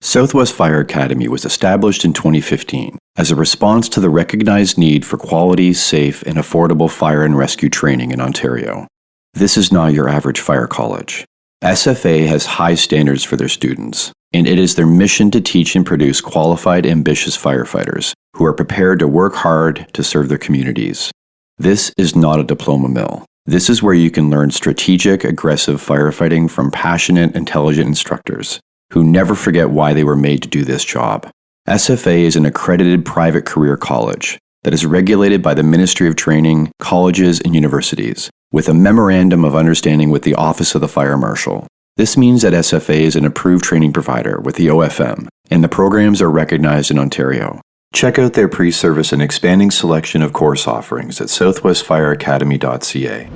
Southwest Fire Academy was established in 2015 as a response to the recognized need for quality, safe, and affordable fire and rescue training in Ontario. This is not your average fire college. SFA has high standards for their students, and it is their mission to teach and produce qualified, ambitious firefighters who are prepared to work hard to serve their communities. This is not a diploma mill. This is where you can learn strategic, aggressive firefighting from passionate, intelligent instructors who never forget why they were made to do this job. SFA is an accredited private career college that is regulated by the Ministry of Training, colleges, and universities, with a memorandum of understanding with the Office of the Fire Marshal. This means that SFA is an approved training provider with the F.E.M.A, and the programs are recognized in Ontario. Check out their pre-service and expanding selection of course offerings at southwestfireacademy.ca.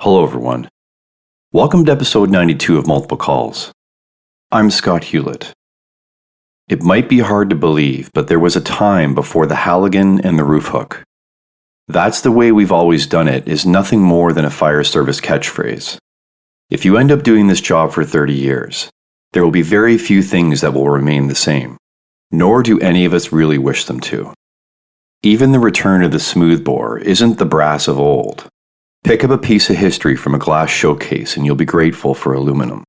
Hello everyone. Welcome to episode 92 of Multiple Calls. I'm Scott Hewlett. It might be hard to believe, but there was a time before the Halligan and the roof hook. That's the way we've always done it is nothing more than a fire service catchphrase. If you end up doing this job for 30 years, there will be very few things that will remain the same, nor do any of us really wish them to. Even the return of the smoothbore isn't the brass of old. Pick up a piece of history from a glass showcase and you'll be grateful for aluminum.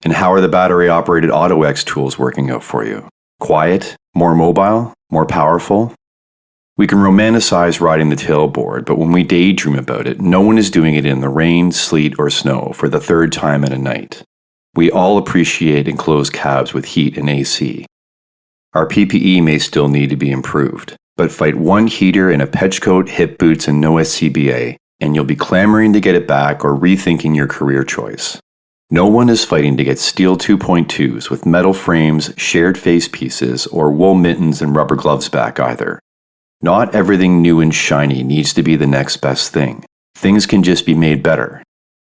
And how are the battery-operated AutoX tools working out for you? Quiet? More mobile? More powerful? We can romanticize riding the tailboard, but when we daydream about it, no one is doing it in the rain, sleet, or snow for the third time in a night. We all appreciate enclosed cabs with heat and AC. Our PPE may still need to be improved, but fight one heater in a petch coat, hip boots, and no SCBA, and you'll be clamoring to get it back or rethinking your career choice. No one is fighting to get steel 2.2s with metal frames, shared face pieces, or wool mittens and rubber gloves back either. Not everything new and shiny needs to be the next best thing. Things can just be made better.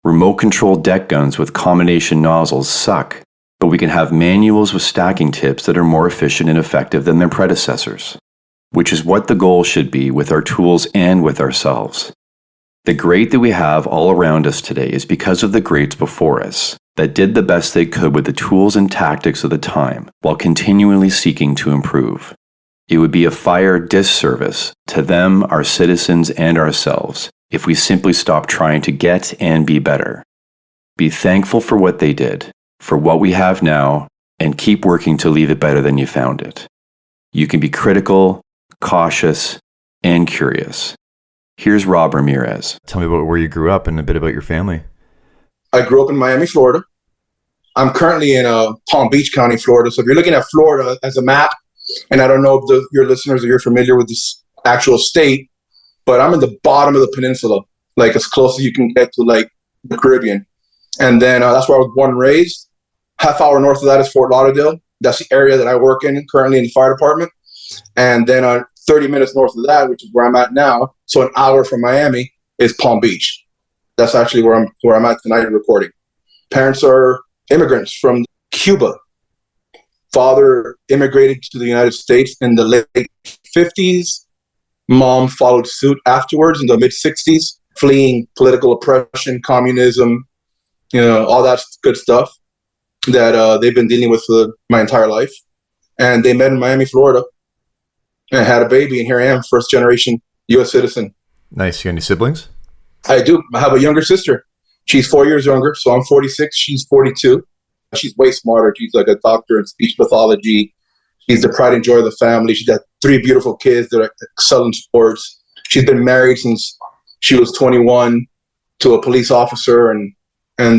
Remote-controlled deck guns with combination nozzles suck, but we can have manuals with stacking tips that are more efficient and effective than their predecessors, which is what the goal should be with our tools and with ourselves. The great that we have all around us today is because of the greats before us that did the best they could with the tools and tactics of the time while continually seeking to improve. It would be a fire disservice to them, our citizens, and ourselves if we simply stop trying to get and be better. Be thankful for what they did, for what we have now, and keep working to leave it better than you found it. You can be critical, cautious, and curious. Here's Rob Ramirez. Tell me about where you grew up and a bit about your family. I grew up in Miami, Florida. I'm currently in Palm Beach County, Florida. So if you're looking at Florida as a map, and I don't know if your listeners are familiar with this actual state, but I'm in the bottom of the peninsula, like as close as you can get to like the Caribbean. And then that's where I was born and raised. Half hour north of that is Fort Lauderdale. That's the area that I work in currently in the fire department. And then 30 minutes north of that, which is where I'm at now, so an hour from Miami, is Palm Beach. That's actually where I'm at tonight recording. Parents are immigrants from Cuba. Father immigrated to the United States in the late 50s. Mom followed suit afterwards in the mid-60s, fleeing political oppression, communism, all that good stuff that they've been dealing with for my entire life. And they met in Miami, Florida, and had a baby, and here I am, first generation U.S. citizen. Nice. You got any siblings? I do. I have a younger sister. She's 4 years younger, so I'm 46. She's 42. She's way smarter. She's like a doctor in speech pathology. She's the pride and joy of the family. She's got 3 beautiful kids that excel in sports. She's been married since she was 21 to a police officer, and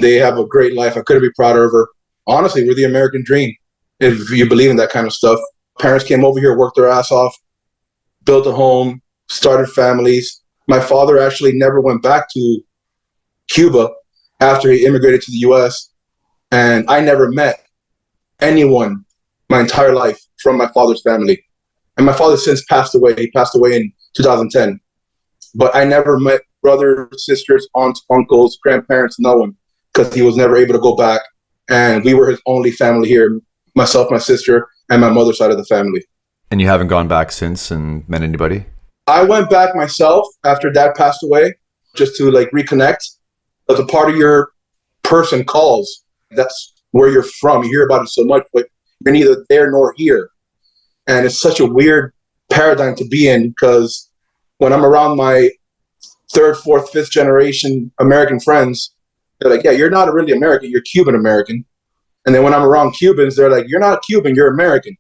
they have a great life. I couldn't be prouder of her. Honestly, we're the American dream, if you believe in that kind of stuff. Parents came over here, worked their ass off, built a home, started families. My father actually never went back to Cuba after he immigrated to the U.S., and I never met anyone my entire life from my father's family. And my father since passed away. He passed away in 2010. but I never met brothers, sisters, aunts, uncles, grandparents, no one, because he was never able to go back. And we were his only family here, myself, my sister, and my mother's side of the family. And you haven't gone back since and met anybody? I went back myself after Dad passed away, just to like reconnect. But the part of your person calls, that's where you're from. You hear about it so much, but you're neither there nor here. And it's such a weird paradigm to be in, because when I'm around my third, fourth, fifth generation American friends, they're like, yeah, you're not really American, you're Cuban American. And then when I'm around Cubans, they're like, you're not Cuban, you're American.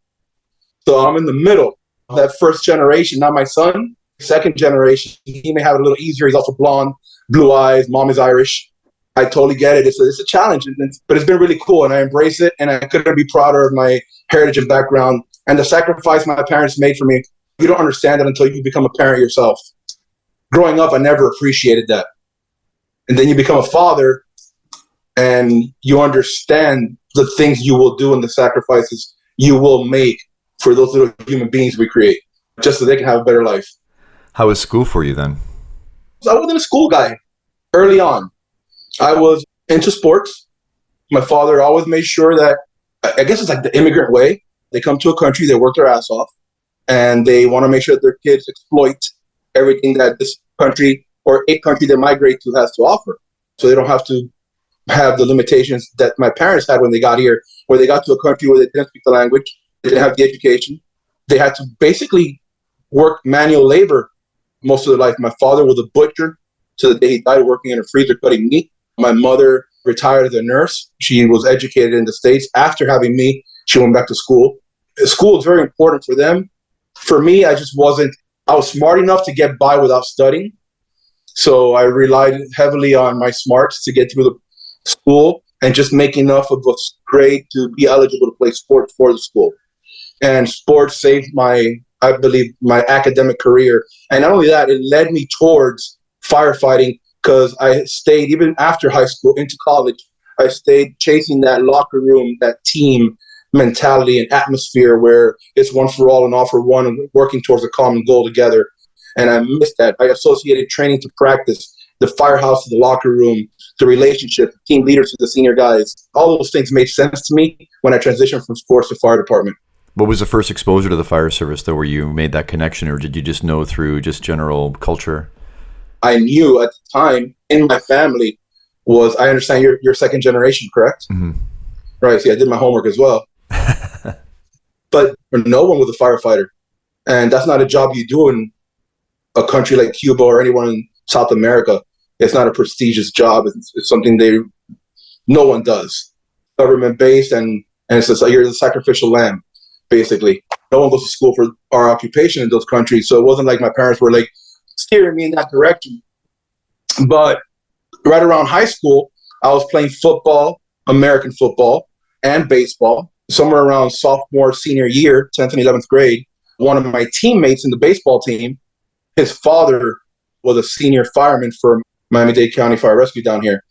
So I'm in the middle of that first generation. Now my son, second generation, he may have it a little easier. He's also blonde, blue eyes, mom is Irish. I totally get it. It's a challenge, but it's been really cool, and I embrace it, and I couldn't be prouder of my heritage and background and the sacrifice my parents made for me. You don't understand it until you become a parent yourself. Growing up, I never appreciated that. And then you become a father, and you understand the things you will do and the sacrifices you will make for those little human beings we create, just so they can have a better life. How was school for you then? So I wasn't a school guy early on. I was into sports. My father always made sure that, I guess it's like the immigrant way. They come to a country, they work their ass off, and they want to make sure that their kids exploit everything that this country or a country they migrate to has to offer. So they don't have to have the limitations that my parents had when they got here, where they got to a country where they didn't speak the language, they didn't have the education. They had to basically work manual labor most of their life. My father was a butcher to the day he died, working in a freezer cutting meat. My mother retired as a nurse. She was educated in the States. After having me, she went back to school. School is very important for them. For me, I was smart enough to get by without studying. So I relied heavily on my smarts to get through the school and just make enough of a grade to be eligible to play sports for the school. And sports saved my academic career. And not only that, it led me towards firefighting, because I stayed, even after high school, into college, I stayed chasing that locker room, that team mentality and atmosphere where it's one for all and all for one, and working towards a common goal together. And I missed that. I associated training to practice, the firehouse to the locker room, the relationship, team leaders to the senior guys. All those things made sense to me when I transitioned from sports to fire department. What was the first exposure to the fire service, though, where you made that connection, or did you just know through just general culture? I knew at the time in my family was, I understand you're second generation, correct? Mm-hmm. Right. See, I did my homework as well. But no one was a firefighter. And that's not a job you do in a country like Cuba or anyone in South America. It's not a prestigious job. It's something no one does. Government-based, and it's just like you're the sacrificial lamb, basically. No one goes to school for our occupation in those countries. So it wasn't like my parents were like steering me in that direction. But right around high school, I was playing football, American football, and baseball. Somewhere around sophomore, senior year, 10th and 11th grade, one of my teammates in the baseball team, his father was a senior fireman for Miami-Dade County Fire Rescue down here.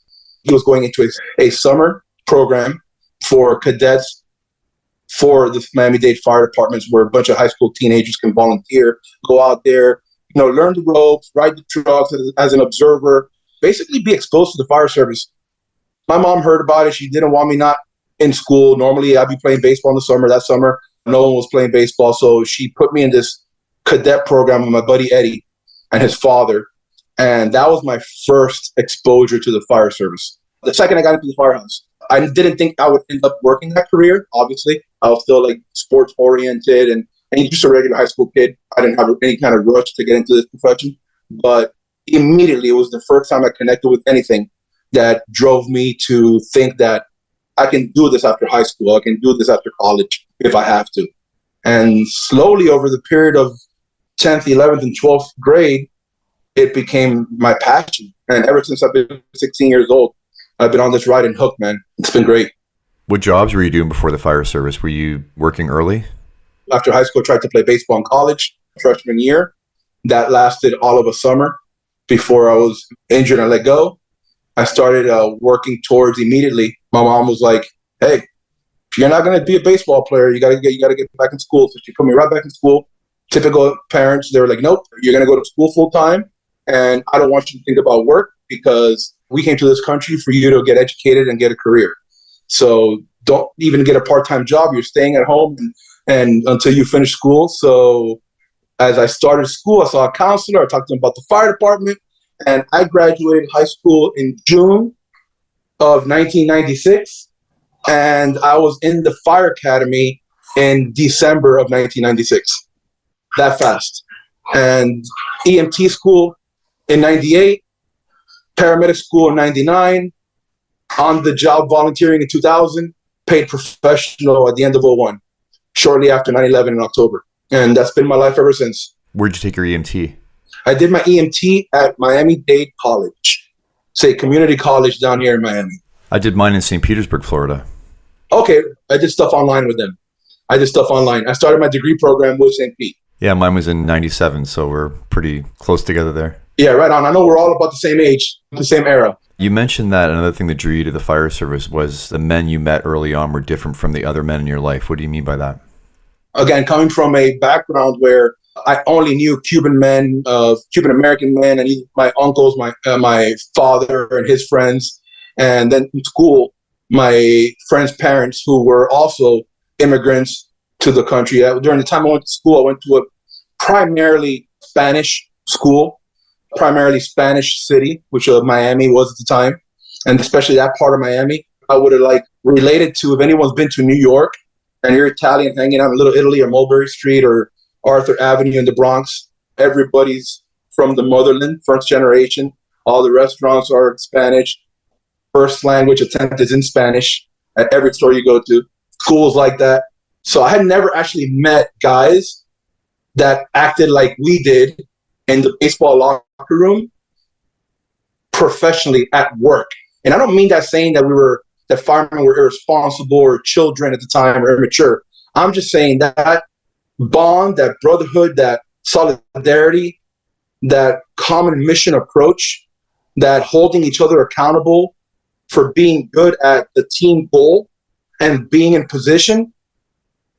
He was going into a summer program for cadets for the Miami-Dade fire departments, where a bunch of high school teenagers can volunteer, go out there, learn the ropes, ride the trucks as an observer, basically be exposed to the fire service. My mom heard about it. She didn't want me not in school. Normally, I'd be playing baseball in the summer. That summer, no one was playing baseball. So she put me in this cadet program with my buddy Eddie and his father. And that was my first exposure to the fire service. The second I got into the firehouse, I didn't think I would end up working that career. Obviously, I was still like sports oriented and just a regular high school kid. I didn't have any kind of rush to get into this profession. But immediately, it was the first time I connected with anything that drove me to think that I can do this after high school. I can do this after college if I have to. And slowly over the period of 10th, 11th, and 12th grade, it became my passion. And ever since I've been 16 years old, I've been on this ride and hook, man. It's been great. What jobs were you doing before the fire service? Were you working early? After high school, I tried to play baseball in college, freshman year. That lasted all of a summer before I was injured and let go. I started working towards immediately. My mom was like, hey, if you're not going to be a baseball player, you got to get back in school. So she put me right back in school. Typical parents, they were like, nope, you're going to go to school full time And I don't want you to think about work because we came to this country for you to get educated and get a career. So don't even get a part-time job. You're staying at home and until you finish school. So as I started school, I saw a counselor. I talked to him about the fire department. And I graduated high school in June of 1996. And I was in the fire academy in December of 1996. That fast. And EMT school in 98, paramedic school in 99, on the job volunteering in 2000, paid professional at the end of 01, shortly after 9/11 in October. And that's been my life ever since. Where'd you take your EMT? I did my EMT at Miami-Dade College, community college down here in Miami. I did mine in St. Petersburg, Florida. Okay, I did stuff online with them. I started my degree program with St. Pete. Yeah, mine was in 97, so we're pretty close together there. Yeah, right on. I know we're all about the same age, the same era. You mentioned that another thing that drew you to the fire service was the men you met early on were different from the other men in your life. What do you mean by that? Again, coming from a background where I only knew Cuban men, Cuban American men, and my uncles, my father and his friends. And then in school, my friends' parents who were also immigrants to the country. During the time I went to school, I went to a primarily Spanish school, primarily Spanish city, which Miami was at the time. And especially that part of Miami, I would have related to if anyone's been to New York and you're Italian hanging out in Little Italy or Mulberry Street or Arthur Avenue in the Bronx. Everybody's from the motherland, first generation. All the restaurants are Spanish. First language attempt is in Spanish at every store you go to. Schools like that. So I had never actually met guys that acted like we did in the baseball locker room professionally at work. And I don't mean that saying that firemen were irresponsible or children at the time or immature. I'm just saying that bond, that brotherhood, that solidarity, that common mission approach, that holding each other accountable for being good at the team goal and being in position,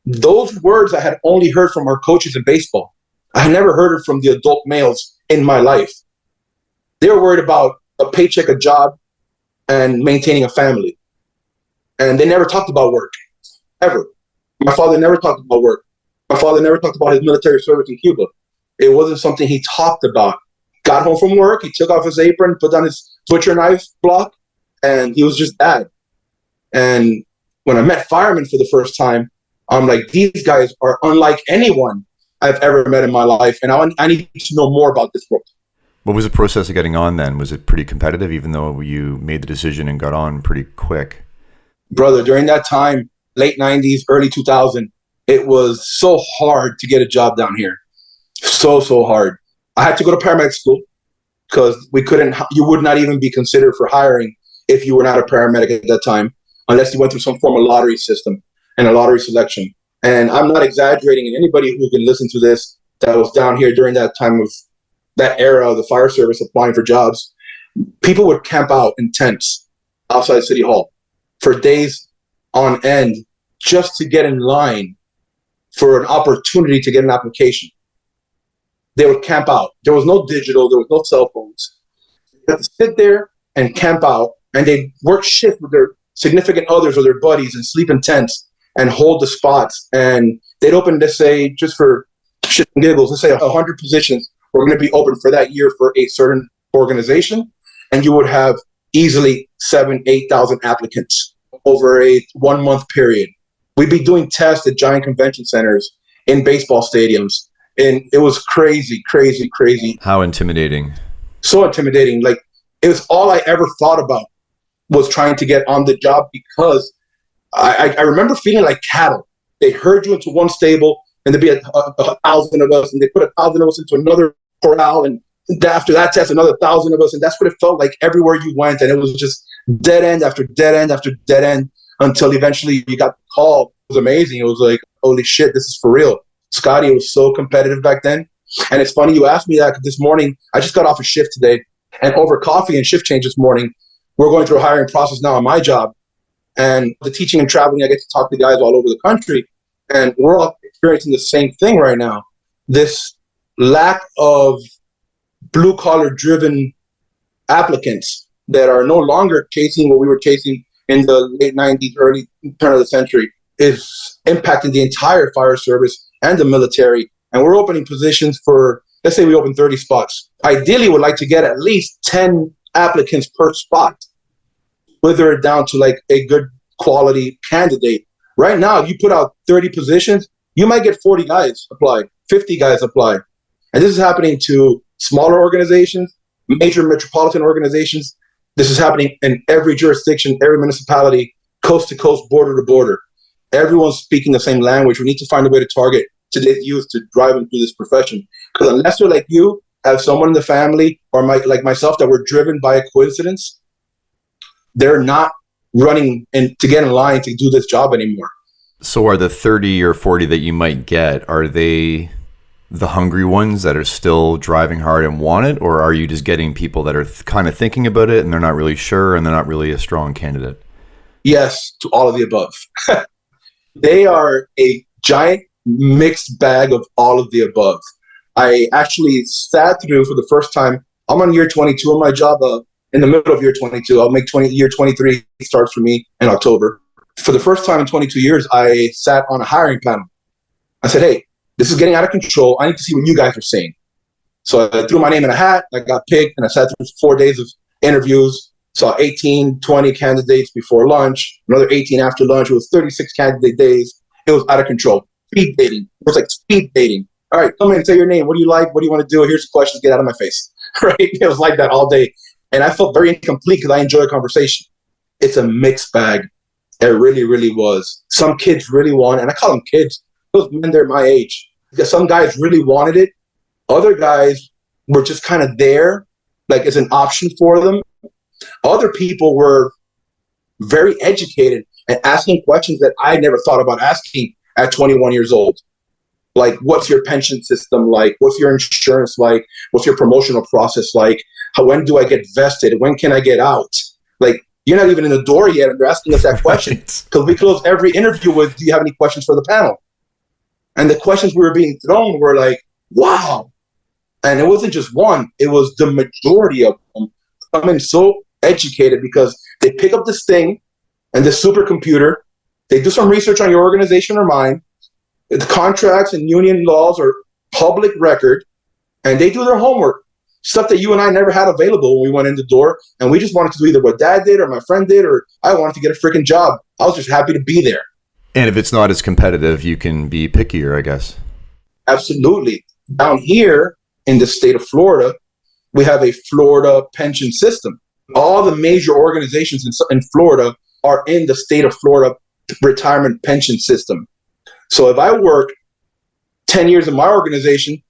those words I had only heard from our coaches in baseball. I had never heard it from the adult males in my life. They were worried about a paycheck, a job, and maintaining a family. And they never talked about work, ever. My father never talked about work. My father never talked about his military service in Cuba. It wasn't something he talked about. Got home from work, he took off his apron, put down his butcher knife block, and he was just dad. And when I met firemen for the first time, I'm like, these guys are unlike anyone I've ever met in my life, and I need to know more about this world. What was the process of getting on then? Was it pretty competitive, even though you made the decision and got on pretty quick? Brother, during that time, late 90s, early 2000, it was so hard to get a job down here. So hard. I had to go to paramedic school because you would not even be considered for hiring if you were not a paramedic at that time, unless you went through some form of lottery system and a lottery selection. And I'm not exaggerating, and anybody who can listen to this that was down here during that time of that era of the fire service applying for jobs, people would camp out in tents outside City Hall for days on end just to get in line for an opportunity to get an application. They would camp out. There was no digital, there was no cell phones. They had to sit there and camp out, and they'd work shift with their significant others or their buddies and sleep in tents and hold the spots. And they'd open, let's say, just for shit and giggles, let's say 100 positions were going to be open for that year for a certain organization. And you would have easily 7,000, 8,000 applicants over a 1 month period. We'd be doing tests at giant convention centers, in baseball stadiums. And it was crazy. How intimidating. So intimidating. Like, it was all I ever thought about was trying to get on the job, because I remember feeling like cattle. They herd you into one stable, and there'd be a 1,000 of us, and they put 1,000 of us into another corral, and after that test, another 1,000 of us, and that's what it felt like everywhere you went. And it was just dead end after dead end after dead end until eventually you got the call. It was amazing. It was like, holy shit, this is for real. Scotty, it was so competitive back then. And it's funny you asked me that, because this morning, I just got off a shift today, and over coffee and shift change this morning, we're going through a hiring process now on my job. And the teaching and traveling, I get to talk to guys all over the country, and we're all experiencing the same thing right now. This lack of blue collar driven applicants that are no longer chasing what we were chasing in the late 90s, early turn of the century, is impacting the entire fire service and the military. And we're opening positions for, let's say we open 30 spots. Ideally, we'd like to get at least 10 applicants per spot, whether it down to like a good quality candidate. Right now, if you put out 30 positions, you might get 40 guys apply, 50 guys apply. And this is happening to smaller organizations, major metropolitan organizations. This is happening in every jurisdiction, every municipality, coast to coast, border to border. Everyone's speaking the same language. We need to find a way to target today's youth to drive them through this profession. Because unless they're like you, have someone in the family, or like myself, that were driven by a coincidence, they're not running to get in line to do this job anymore. So are the 30 or 40 that you might get, are they the hungry ones that are still driving hard and want it? Or are you just getting people that are kind of thinking about it and they're not really sure and they're not really a strong candidate? Yes, to all of the above. They are a giant mixed bag of all of the above. I actually sat through for the first time. I'm on year 22 of my job, in the middle of year 22. I'll make year 23 starts for me in October. For the first time in 22 years, I sat on a hiring panel. I said, hey, this is getting out of control. I need to see what you guys are saying. So I threw my name in a hat. I got picked, and I sat through 4 days of interviews. Saw 18, 20 candidates before lunch, another 18 after lunch. It was 36 candidate days. It was out of control. Speed dating. It was like speed dating. All right, come in and say your name. What do you like? What do you want to do? Here's the questions. Get out of my face. Right? It was like that all day. And I felt very incomplete because I enjoy a conversation. It's a mixed bag. It really, really was. Some kids really want, and I call them kids, those men, they're my age. Because some guys really wanted it. Other guys were just kind of there, like it's an option for them. Other people were very educated and asking questions that I never thought about asking at 21 years old. Like, what's your pension system like? What's your insurance like? What's your promotional process like? When do I get vested? When can I get out? Like, you're not even in the door yet, and they're asking us that question. Because we close every interview with, do you have any questions for the panel? And the questions we were being thrown were like, wow. And it wasn't just one. It was the majority of them coming so educated because they pick up this thing and the supercomputer. They do some research on your organization or mine. The contracts and union laws are public record, and they do their homework. Stuff that you and I never had available when we went in the door, and we just wanted to do either what dad did or my friend did, or I wanted to get a freaking job. I was just happy to be there. And if it's not as competitive, you can be pickier, I guess. Absolutely. Down here in the state of Florida, we have a Florida pension system. All the major organizations in Florida are in the state of Florida retirement pension system. So if I work 10 years in my organization,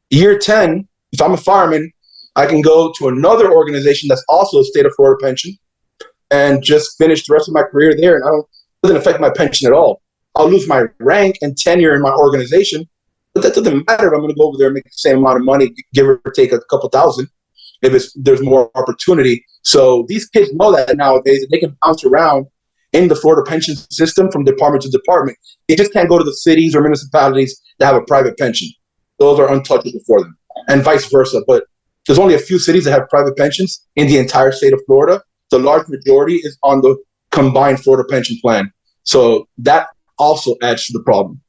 year 10, if I'm a fireman, I can go to another organization that's also a state of Florida pension and just finish the rest of my career there. And it doesn't affect my pension at all. I'll lose my rank and tenure in my organization, but that doesn't matter if I'm going to go over there and make the same amount of money, give or take a couple thousand, if there's more opportunity. So these kids know that nowadays, that they can bounce around in the Florida pension system from department to department. They just can't go to the cities or municipalities that have a private pension. Those are untouchable for them, and vice versa. But there's only a few cities that have private pensions in the entire state of Florida. The large majority is on the combined Florida pension plan. So that also adds to the problem.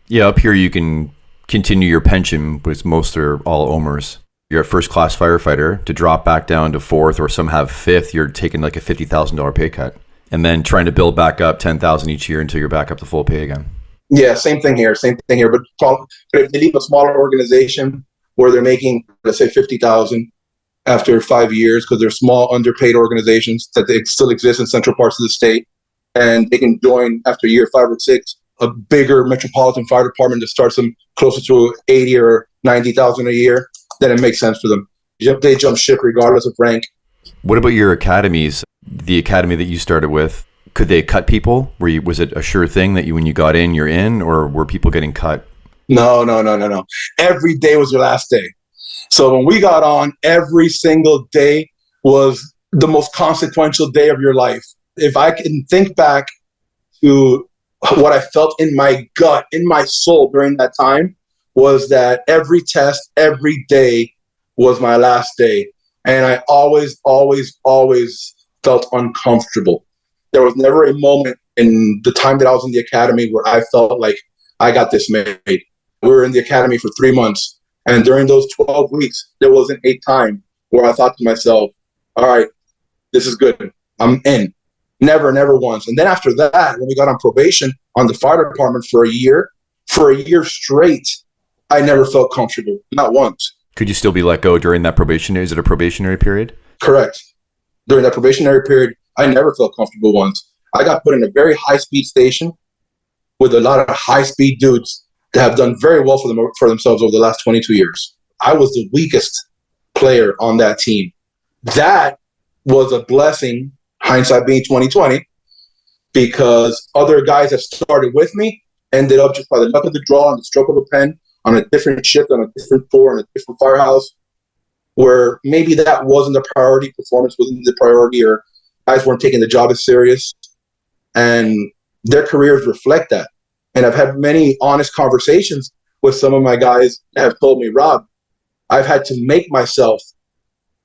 Yeah, up here you can continue your pension, but most are all OMERs. You're a first-class firefighter. To drop back down to fourth, or some have fifth, you're taking like a $50,000 pay cut, and then trying to build back up $10,000 each year until you're back up to full pay again. Yeah, same thing here. But if they leave a smaller organization where they're making, let's say, $50,000 after 5 years, because they're small, underpaid organizations that they still exist in central parts of the state, and they can join after year 5 or 6 a bigger metropolitan fire department that starts them closer to 80 or 90,000 a year, then it makes sense for them. They jump ship regardless of rank. What about your academies? The academy that you started with, could they cut people? Was it a sure thing that when you got in, you're in, or were people getting cut? No. Every day was your last day. So when we got on, every single day was the most consequential day of your life. If I can think back to what I felt in my gut, in my soul during that time, was that every test, every day was my last day. And I always felt uncomfortable. There was never a moment in the time that I was in the academy where I felt like I got this made. We were in the academy for 3 months. And during those 12 weeks, there wasn't a time where I thought to myself, all right, this is good. I'm in. Never once. And then after that, when we got on probation on the fire department for a year straight, I never felt comfortable. Not once. Could you still be let go during that probationary? Is it a probationary period? Correct. During that probationary period, I never felt comfortable once. I got put in a very high-speed station with a lot of high-speed dudes that have done very well for themselves over the last 22 years. I was the weakest player on that team. That was a blessing, hindsight being 2020, because other guys that started with me ended up just by the luck of the draw and the stroke of a pen on a different shift, on a different floor, on a different firehouse, where maybe that wasn't the priority, performance wasn't the priority, or guys weren't taking the job as serious. And their careers reflect that. And I've had many honest conversations with some of my guys that have told me, Rob, I've had to make myself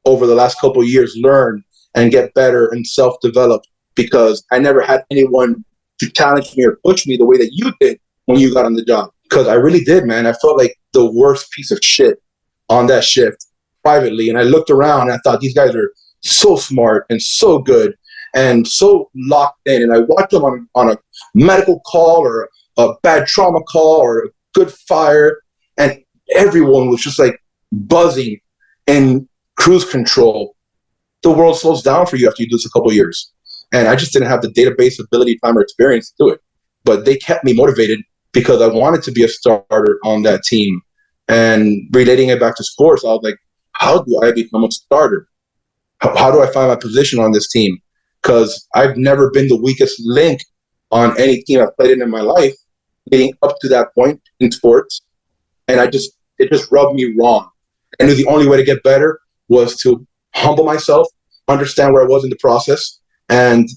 over the last couple of years learn and get better and self-develop because I never had anyone to challenge me or push me the way that you did when you got on the job. Because I really did, man. I felt like the worst piece of shit on that shift privately. And I looked around and I thought, these guys are so smart and so good and so locked in. And I watched them on a medical call or a bad trauma call or a good fire. And everyone was just like buzzing in cruise control. The world slows down for you after you do this a couple of years. And I just didn't have the database ability, time, or experience to do it. But they kept me motivated because I wanted to be a starter on that team. And relating it back to sports, I was like, how do I become a starter? How do I find my position on this team? Because I've never been the weakest link on any team I've played in my life leading up to that point in sports. And it just rubbed me wrong. I knew the only way to get better was to humble myself, understand where I was in the process, and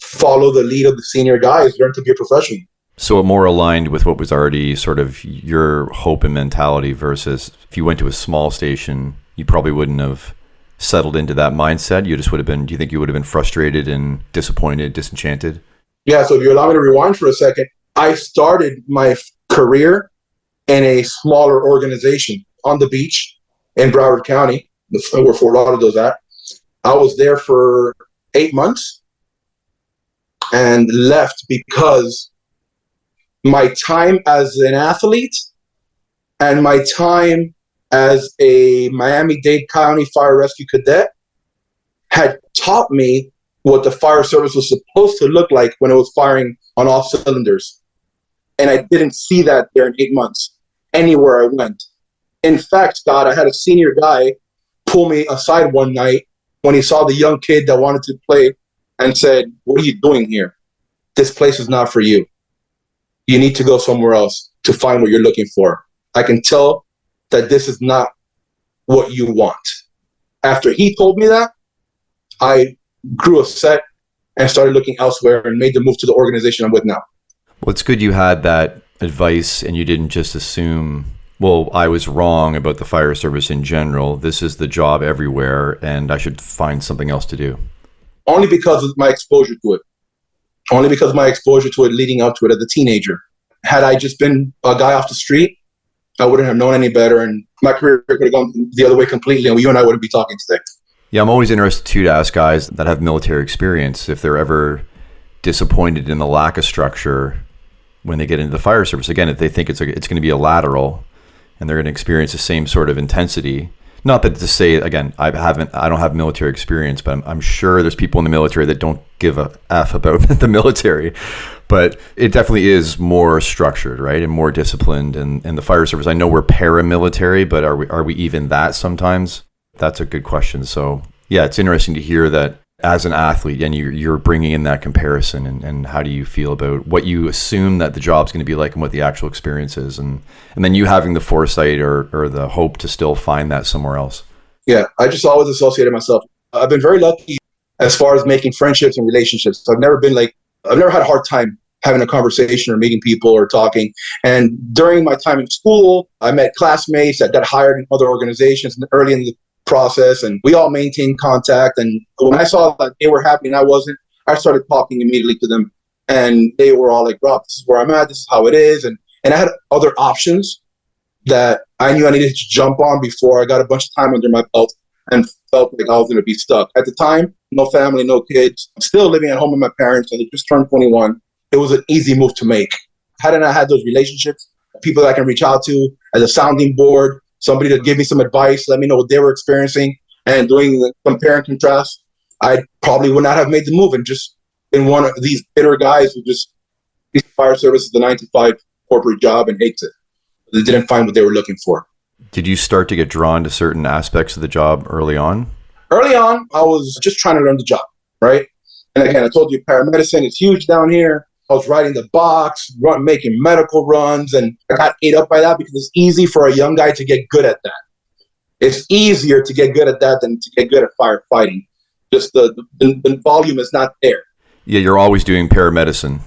follow the lead of the senior guys, learn to be a professional. So it more aligned with what was already sort of your hope and mentality versus if you went to a small station, you probably wouldn't have settled into that mindset. You just would have been, do you think you would have been frustrated and disappointed, disenchanted? Yeah, so if you allow me to rewind for a second, I started my career in a smaller organization on the beach in Broward County, where Fort Lauderdale's at. I was there for 8 months and left because my time as an athlete and my time as a Miami-Dade County Fire Rescue cadet had taught me what the fire service was supposed to look like when it was firing on all cylinders. And I didn't see that there in 8 months, anywhere I went. In fact, Scott, I had a senior guy pull me aside one night when he saw the young kid that wanted to play and said, what are you doing here? This place is not for you. You need to go somewhere else to find what you're looking for. I can tell that this is not what you want. After he told me that, I grew upset and started looking elsewhere and made the move to the organization I'm with now. Well, it's good you had that advice and you didn't just assume, well, I was wrong about the fire service in general. This is the job everywhere and I should find something else to do. Only because of my exposure to it. Only because of my exposure to it leading up to it as a teenager. Had I just been a guy off the street, I wouldn't have known any better and my career could have gone the other way completely and you and I wouldn't be talking today. Yeah, I'm always interested too to ask guys that have military experience if they're ever disappointed in the lack of structure when they get into the fire service. Again, if they think it's going to be a lateral and they're going to experience the same sort of intensity. Not that to say, again, I don't have military experience, but I'm sure there's people in the military that don't give a F about the military. But it definitely is more structured, right? And more disciplined. And the fire service, I know we're paramilitary, but are we even that sometimes? That's a good question. So yeah, it's interesting to hear that as an athlete and you're bringing in that comparison and how do you feel about what you assume that the job's going to be like and what the actual experience is. And then you having the foresight or the hope to still find that somewhere else. Yeah, I just always associated myself. I've been very lucky as far as making friendships and relationships. I've never had a hard time having a conversation or meeting people or talking. And during my time in school, I met classmates that got hired in other organizations. And early in process, and we all maintained contact. And when I saw that they were happy and I wasn't, I started talking immediately to them, and they were all like, Rob, this is where I'm at, this is how it is. And I had other options that I knew I needed to jump on before I got a bunch of time under my belt and felt like I was going to be stuck. At the time, no family, no kids, still living at home with my parents, and they just turned 21. It was an easy move to make. Hadn't I had those relationships, people that I can reach out to as a sounding board, somebody to give me some advice, let me know what they were experiencing, and doing the compare and contrast, I probably would not have made the move and just been one of these bitter guys who just, fire service is the 9 to 5 corporate job and hates it. They didn't find what they were looking for. Did you start to get drawn to certain aspects of the job early on? Early on, I was just trying to learn the job, right? And again, I told you paramedicine is huge down here. I was riding the box, making medical runs, and I got ate up by that because it's easy for a young guy to get good at that. It's easier to get good at that than to get good at firefighting. Just the volume is not there. Yeah, you're always doing paramedicine.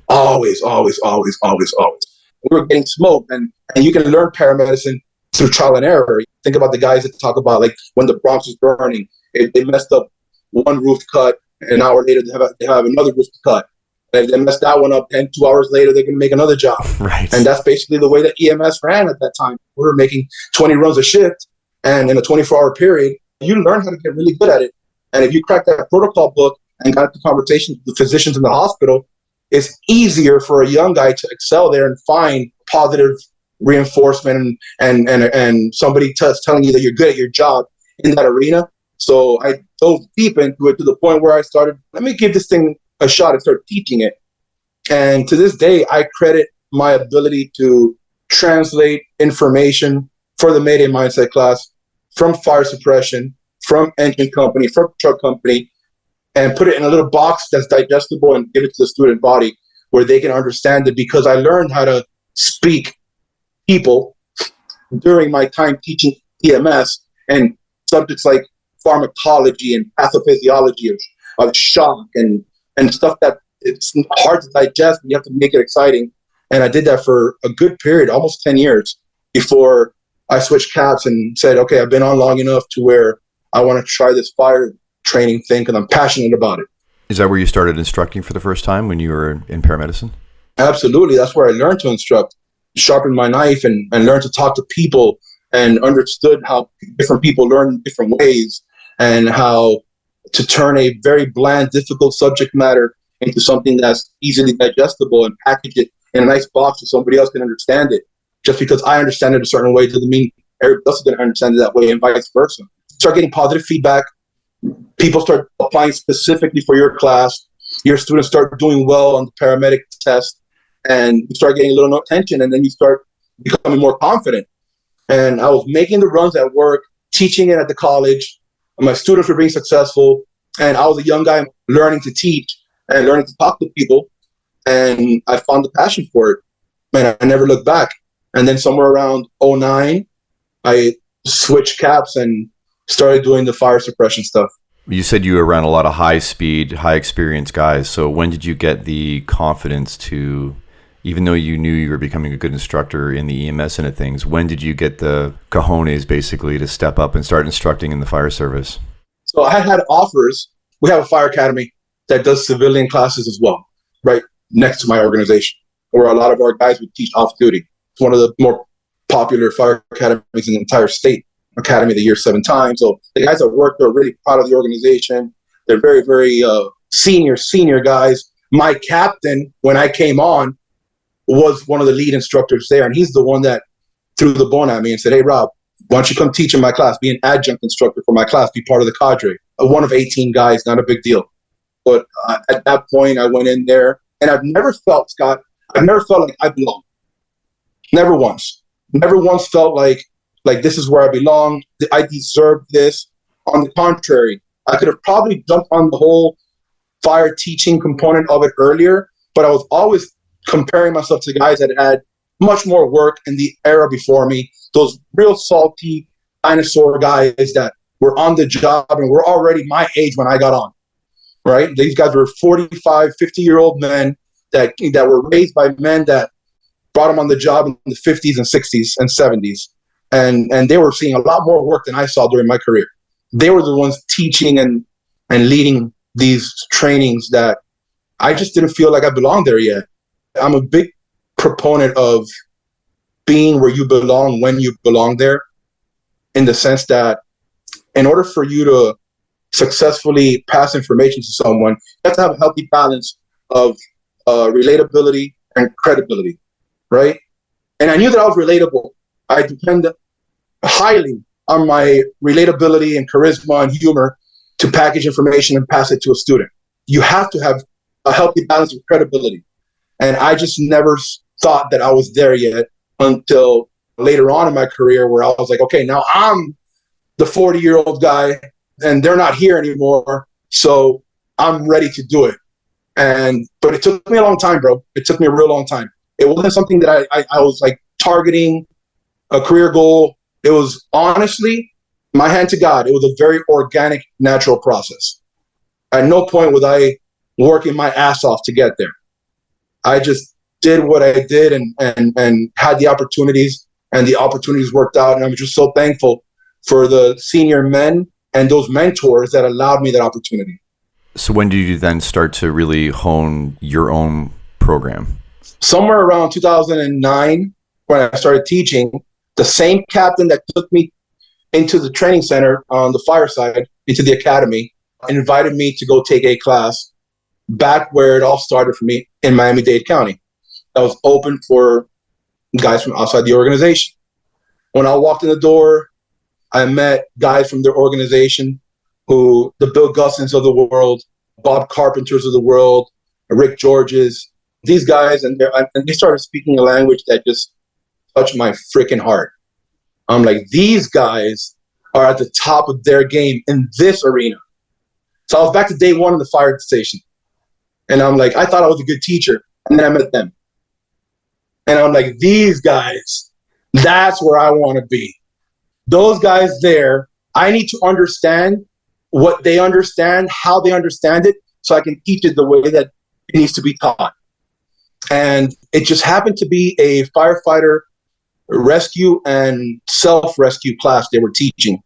Always. We were getting smoked, and you can learn paramedicine through trial and error. Think about the guys that talk about, like, when the Bronx was burning, they messed up one roof cut, an hour later they have another roof cut. And if they messed that one up, and 2 hours later they're going to make another job. Right. And that's basically the way that EMS ran at that time. We were making 20 runs a shift, and in a 24-hour period, you learn how to get really good at it. And if you crack that protocol book and got the conversations with the physicians in the hospital, it's easier for a young guy to excel there and find positive reinforcement and somebody telling you that you're good at your job in that arena. So I dove deep into it to the point where I started, let me give this thing a shot and start teaching it. And to this day, I credit my ability to translate information for the Mayday Mindset class from fire suppression, from engine company, from truck company, and put it in a little box that's digestible and give it to the student body where they can understand it, because I learned how to speak people during my time teaching EMS and subjects like pharmacology and pathophysiology of shock and stuff that it's hard to digest, and you have to make it exciting. And I did that for a good period, almost 10 years, before I switched caps and said, okay, I've been on long enough to where I want to try this fire training thing because I'm passionate about it. Is that where you started instructing for the first time, when you were in paramedicine? Absolutely. That's where I learned to instruct, sharpen my knife, and learn to talk to people, and understood how different people learn in different ways, and how to turn a very bland, difficult subject matter into something that's easily digestible and package it in a nice box so somebody else can understand it. Just because I understand it a certain way doesn't mean everybody else is going to understand it that way, and vice versa. Start getting positive feedback. People start applying specifically for your class. Your students start doing well on the paramedic test, and you start getting a little attention, and then you start becoming more confident. And I was making the runs at work, teaching it at the college. My students were being successful, and I was a young guy learning to teach and learning to talk to people, and I found the passion for it, and I never looked back. And then somewhere around 2009, I switched caps and started doing the fire suppression stuff. You said you were around a lot of high-speed, high-experience guys. So when did you get the confidence to, even though you knew you were becoming a good instructor in the EMS end of things, when did you get the cojones, basically, to step up and start instructing in the fire service? So I had offers. We have a fire academy that does civilian classes as well, right next to my organization, where a lot of our guys would teach off-duty. It's one of the more popular fire academies in the entire state. Academy of the Year 7 times. So the guys that work there are really proud of the organization. They're very, very senior guys. My captain, when I came on, was one of the lead instructors there, and he's the one that threw the bone at me and said, hey, Rob, why don't you come teach in my class, be an adjunct instructor for my class, be part of the cadre. One of 18 guys, not a big deal. But at that point, I went in there, and I've never felt like I belong. Never once. Never once felt like this is where I belong, I deserve this. On the contrary, I could have probably jumped on the whole fire teaching component of it earlier, but I was always comparing myself to guys that had much more work in the era before me, those real salty dinosaur guys that were on the job and were already my age when I got on, right? These guys were 45, 50-year-old men that were raised by men that brought them on the job in the 50s and 60s and 70s. and they were seeing a lot more work than I saw during my career. They were the ones teaching and leading these trainings that I just didn't feel like I belonged there yet. I'm a big proponent of being where you belong when you belong there, in the sense that in order for you to successfully pass information to someone, you have to have a healthy balance of relatability and credibility, right? And I knew that I was relatable. I depend highly on my relatability and charisma and humor to package information and pass it to a student. You have to have a healthy balance of credibility. And I just never thought that I was there yet until later on in my career, where I was like, okay, now I'm the 40-year-old guy and they're not here anymore. So I'm ready to do it. But it took me a long time, bro. It took me a real long time. It wasn't something that I was like targeting a career goal. It was honestly my hand to God. It was a very organic, natural process. At no point was I working my ass off to get there. I just did what I did and had the opportunities, and the opportunities worked out. And I'm just so thankful for the senior men and those mentors that allowed me that opportunity. So when did you then start to really hone your own program? Somewhere around 2009, when I started teaching, the same captain that took me into the training center on the fire side, into the academy, invited me to go take a class back where it all started for me in Miami-Dade County. That was open for guys from outside the organization. When I walked in the door, I met guys from their organization, who the Bill Gussins of the world, Bob Carpenters of the world, Rick Georges, these guys, and they started speaking a language that just touched my freaking heart. I'm like, these guys are at the top of their game in this arena. So I was back to day one in the fire station. And I'm like, I thought I was a good teacher. And then I met them. And I'm like, these guys, that's where I want to be. Those guys there, I need to understand what they understand, how they understand it, so I can teach it the way that it needs to be taught. And it just happened to be a firefighter rescue and self-rescue class they were teaching.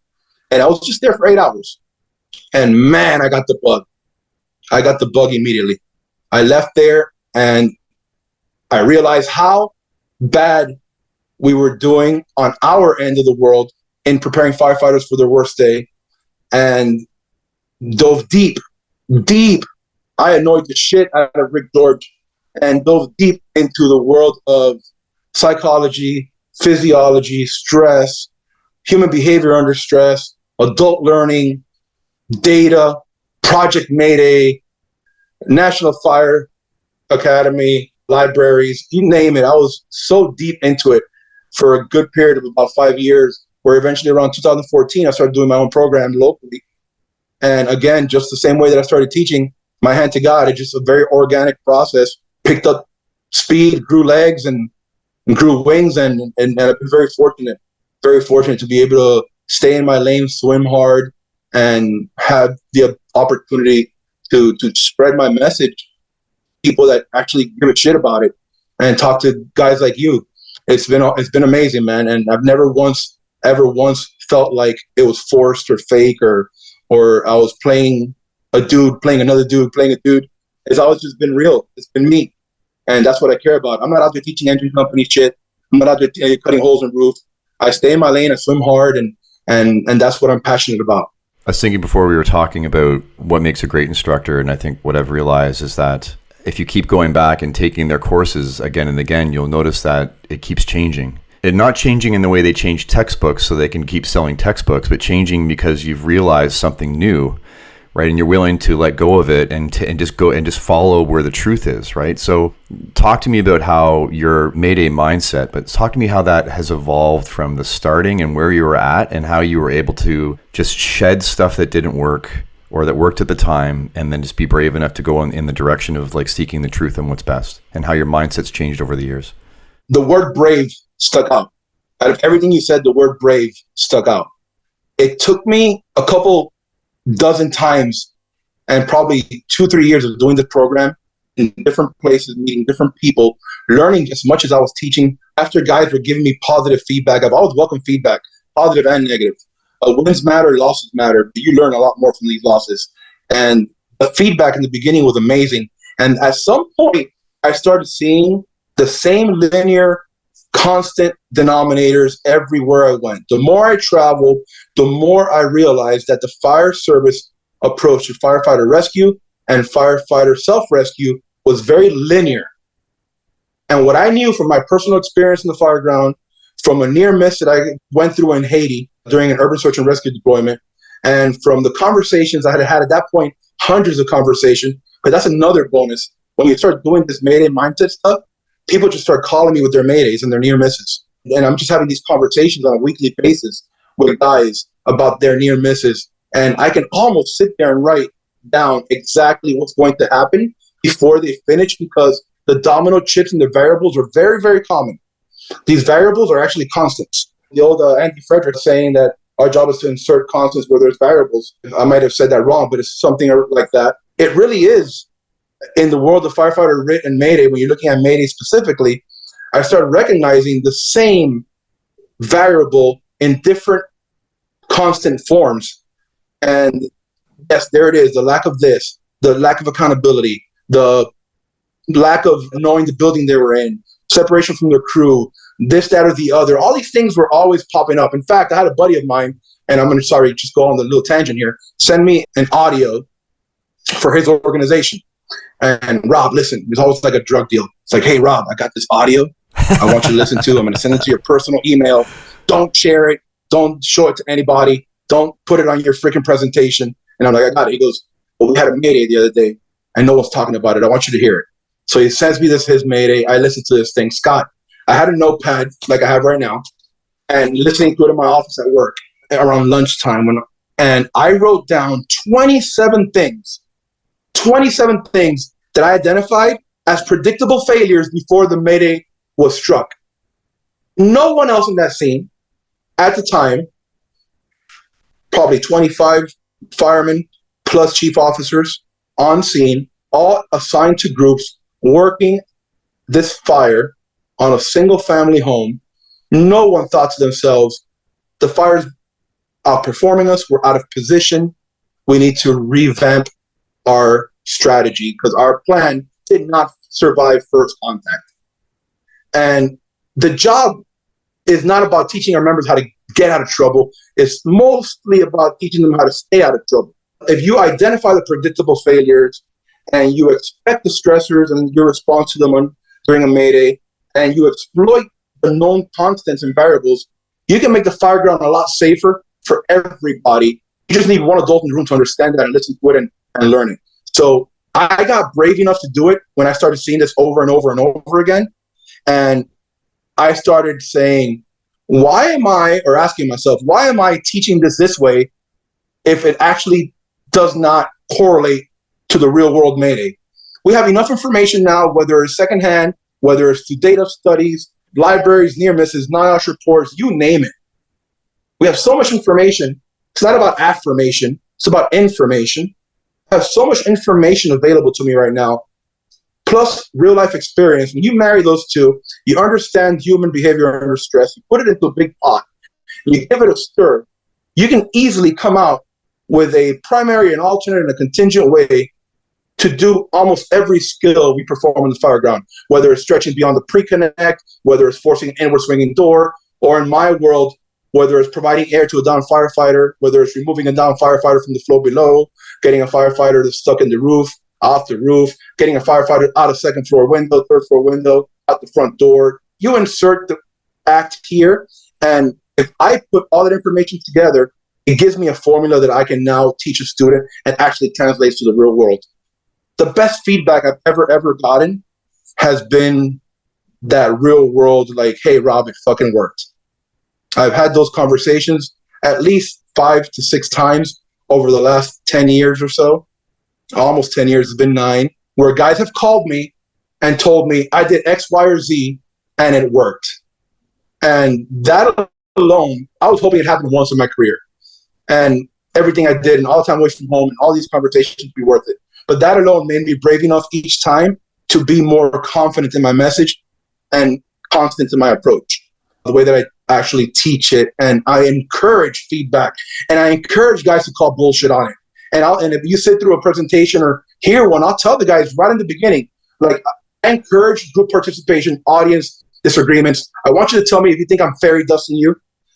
And I was just there for 8 hours. And man, I got the bug. I got the bug immediately. I left there and I realized how bad we were doing on our end of the world in preparing firefighters for their worst day, and dove deep. I annoyed the shit out of Rick George and dove deep into the world of psychology, physiology, stress, human behavior under stress, adult learning, data, Project Mayday, National Fire Academy, libraries, you name it. I was so deep into it for a good period of about 5 years, where eventually around 2014, I started doing my own program locally. And again, just the same way that I started teaching, my hand to God, it's just a very organic process, picked up speed, grew legs and grew wings. And I've been very fortunate to be able to stay in my lane, swim hard, and have the opportunity to spread my message to people that actually give a shit about it, and talk to guys like you. It's been amazing, man. And I've never once felt like it was forced or fake, or I was playing a dude, playing another dude, playing a dude. It's always just been real. It's been me. And that's what I care about. I'm not out there teaching engine company shit. I'm not out there cutting holes in roofs. I stay in my lane, I swim hard, and that's what I'm passionate about. I was thinking before we were talking about what makes a great instructor, and I think what I've realized is that if you keep going back and taking their courses again and again, you'll notice that it keeps changing. And not changing in the way they change textbooks so they can keep selling textbooks, but changing because you've realized something new, right? And you're willing to let go of it and just follow where the truth is, right? So talk to me about how your Mayday mindset, but talk to me how that has evolved from the starting and where you were at, and how you were able to just shed stuff that didn't work or that worked at the time, and then just be brave enough to go in the direction of like seeking the truth and what's best, and how your mindset's changed over the years. The word brave stuck out. Out of everything you said, the word brave stuck out. It took me a couple dozen times and probably 2-3 years of doing the program in different places, meeting different people, learning as much as I was teaching. After guys were giving me positive feedback, I've always welcomed feedback, positive and negative. Wins matter, losses matter. But you learn a lot more from these losses. And the feedback in the beginning was amazing. And at some point, I started seeing the same linear, constant denominators everywhere I went. The more I traveled, the more I realized that the fire service approach to firefighter rescue and firefighter self-rescue was very linear. And what I knew from my personal experience in the fire ground, from a near miss that I went through in Haiti during an urban search and rescue deployment, and from the conversations I had had at that point, hundreds of conversations, because that's another bonus. When you start doing this Mayday mindset stuff, people just start calling me with their Maydays and their near misses. And I'm just having these conversations on a weekly basis with guys about their near misses. And I can almost sit there and write down exactly what's going to happen before they finish, because the domino chips and the variables are very, very common. These variables are actually constants. The old Andy Frederick saying that our job is to insert constants where there's variables. I might have said that wrong, but it's something like that. It really is. In the world of firefighter RIT and Mayday, when you're looking at Mayday specifically, I started recognizing the same variable in different constant forms. And yes, there it is, the lack of this, the lack of accountability, the lack of knowing the building they were in, separation from their crew, this, that, or the other. All these things were always popping up. In fact, I had a buddy of mine, and I'm going to, just go on the little tangent here, send me an audio for his organization. And Rob, listen, it's always like a drug deal. It's like, hey, Rob, I got this audio I want you to listen to. I'm going to send it to your personal email. Don't share it. Don't show it to anybody. Don't put it on your freaking presentation. And I'm like, I got it. He goes, well, we had a Mayday the other day, and no one's talking about it. I want you to hear it. So he sends me his Mayday. I listen to this thing. Scott, I had a notepad like I have right now, and listening to it in my office at work around lunchtime. And I wrote down 27 things that I identified as predictable failures before the Mayday was struck. No one else in that scene at the time, probably 25 firemen plus chief officers on scene, all assigned to groups working this fire on a single family home. No one thought to themselves, the fire's outperforming us, we're out of position, we need to revamp our strategy because our plan did not survive first contact. And the job is not about teaching our members how to get out of trouble. It's mostly about teaching them how to stay out of trouble. If you identify the predictable failures and you expect the stressors and your response to them during a Mayday, and you exploit the known constants and variables, you can make the fire ground a lot safer for everybody. You just need one adult in the room to understand that and listen to it and learn it. So I got brave enough to do it when I started seeing this over and over and over again. And I started saying, asking myself, why am I teaching this way if it actually does not correlate to the real world Mayday? We have enough information now, whether it's secondhand, whether it's through data studies, libraries, near misses, NIOSH reports, you name it. We have so much information. It's not about affirmation, it's about information. I have so much information available to me right now, plus real life experience. When you marry those two, you understand human behavior under stress, you put it into a big pot, and you give it a stir, you can easily come out with a primary, an alternate, and a contingent way to do almost every skill we perform in the fire ground, whether it's stretching beyond the pre-connect, whether it's forcing an inward swinging door, or in my world, whether it's providing air to a downed firefighter, whether it's removing a downed firefighter from the floor below, getting a firefighter that's stuck in the roof, off the roof, getting a firefighter out of second floor window, third floor window, out the front door. You insert the act here, and if I put all that information together, it gives me a formula that I can now teach a student and actually translates to the real world. The best feedback I've ever gotten has been that real world, like, hey, Rob, it fucking worked. I've had those conversations at least 5 to 6 times over the last 10 years or so. Almost 10 years, it's been 9, where guys have called me and told me I did X, Y, or Z and it worked. And that alone, I was hoping it happened once in my career. And everything I did and all the time away from home and all these conversations would be worth it. But that alone made me brave enough each time to be more confident in my message and confident in my approach, the way that I actually teach it. And I encourage feedback, and I encourage guys to call bullshit on it. And if you sit through a presentation or hear one, I'll tell the guys right in the beginning, like, I encourage group participation, audience disagreements. I want you to tell me if you think I'm fairy dusting you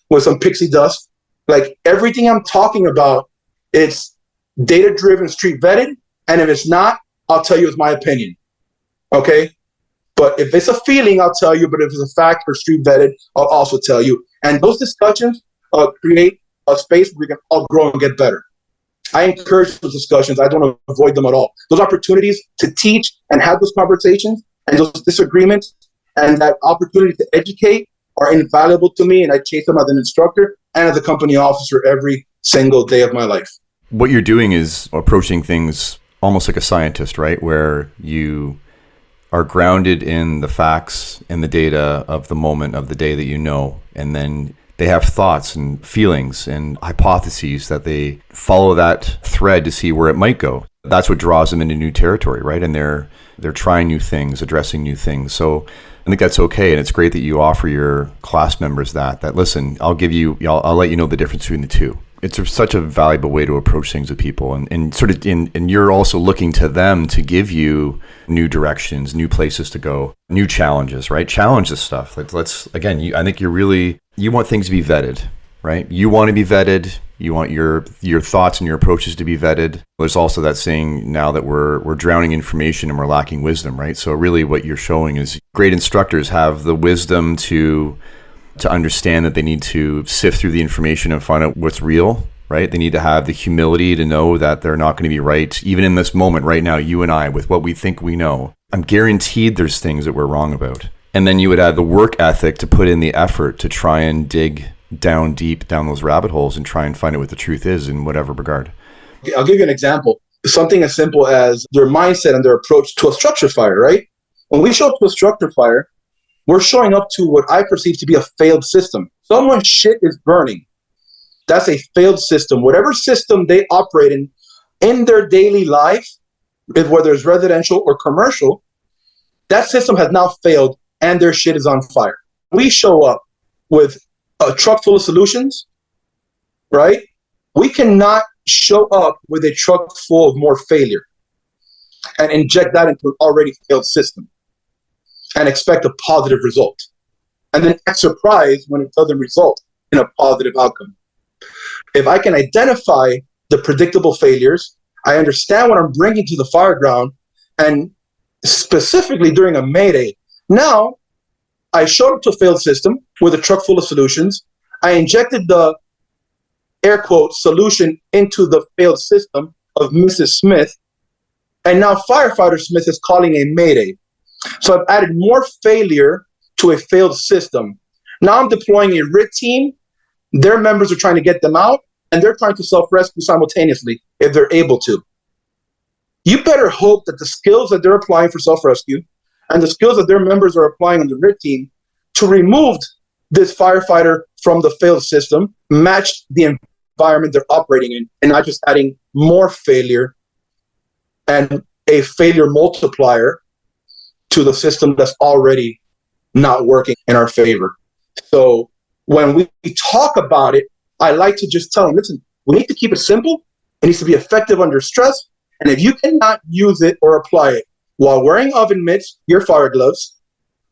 with some pixie dust. Like, everything I'm talking about, it's data-driven, street vetted. And if it's not, I'll tell you it's my opinion. Okay? But if it's a feeling, I'll tell you. But if it's a fact or street vetted, I'll also tell you. And those discussions create a space where we can all grow and get better. I encourage those discussions. I don't avoid them at all. Those opportunities to teach and have those conversations and those disagreements and that opportunity to educate are invaluable to me. And I chase them as an instructor and as a company officer every single day of my life. What you're doing is approaching things almost like a scientist, right? Where you are grounded in the facts and the data of the moment of the day that you know, and then they have thoughts and feelings and hypotheses that they follow that thread to see where it might go. That's what draws them into new territory, right? And they're trying new things, addressing new things. So I think that's okay, and it's great that you offer your class members that listen, I'll let you know the difference between the two. It's such a valuable way to approach things with people, and you're also looking to them to give you new directions, new places to go, new challenges, right? Challenge this stuff. I think you want things to be vetted, right? You want to be vetted. You want your thoughts and your approaches to be vetted. There's also that saying now that we're drowning in information and we're lacking wisdom, right? So really what you're showing is great instructors have the wisdom to understand that they need to sift through the information and find out what's real, right? They need to have the humility to know that they're not going to be right. Even in this moment right now, you and I, with what we think we know, I'm guaranteed there's things that we're wrong about. And then you would have the work ethic to put in the effort to try and dig down deep down those rabbit holes and try and find out what the truth is in whatever regard. I'll give you an example. Something as simple as their mindset and their approach to a structure fire, right? When we show up to a structure fire, we're showing up to what I perceive to be a failed system. Someone's shit is burning. That's a failed system. Whatever system they operate in their daily life, whether it's residential or commercial, that system has now failed and their shit is on fire. We show up with a truck full of solutions, right? We cannot show up with a truck full of more failure and inject that into an already failed system and expect a positive result. And then act surprised when it doesn't result in a positive outcome. If I can identify the predictable failures, I understand what I'm bringing to the fire ground, and specifically during a Mayday. Now, I showed up to a failed system with a truck full of solutions. I injected the, air quote, solution into the failed system of Mrs. Smith, and now Firefighter Smith is calling a Mayday. So I've added more failure to a failed system. Now I'm deploying a RIT team. Their members are trying to get them out, and they're trying to self-rescue simultaneously if they're able to. You better hope that the skills that they're applying for self-rescue and the skills that their members are applying on the RIT team to remove this firefighter from the failed system match the environment they're operating in, and not just adding more failure and a failure multiplier to the system that's already not working in our favor. So when we talk about it, I like to just tell them, listen, we need to keep it simple. It needs to be effective under stress. And if you cannot use it or apply it while wearing oven mitts, your fire gloves,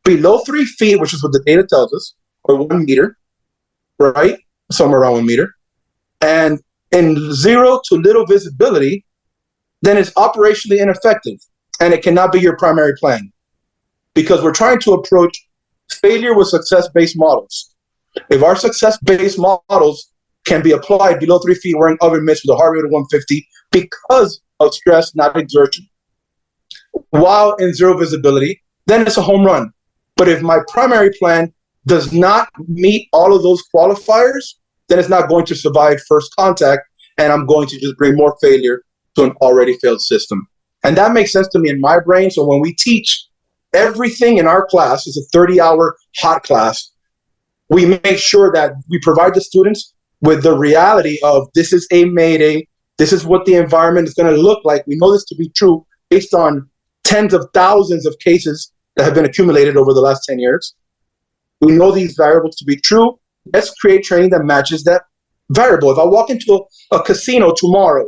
below 3 feet, which is what the data tells us, or 1 meter, right? Somewhere around 1 meter, and in 0 to little visibility, then it's operationally ineffective and it cannot be your primary plan, because we're trying to approach failure with success-based models. If our success-based models can be applied below 3 feet wearing oven mitts with a heart rate of 150 because of stress, not exertion, while in 0 visibility, then it's a home run. But if my primary plan does not meet all of those qualifiers, then it's not going to survive first contact, and I'm going to just bring more failure to an already failed system. And that makes sense to me in my brain. So when we teach, everything in our class is a 30-hour hot class. We make sure that we provide the students with the reality of this is a Mayday, This is what the environment is going to look like. We know this to be true based on tens of thousands of cases that have been accumulated over the last 10 years. We know these variables to be true. Let's create training that matches that variable. If I walk into a casino tomorrow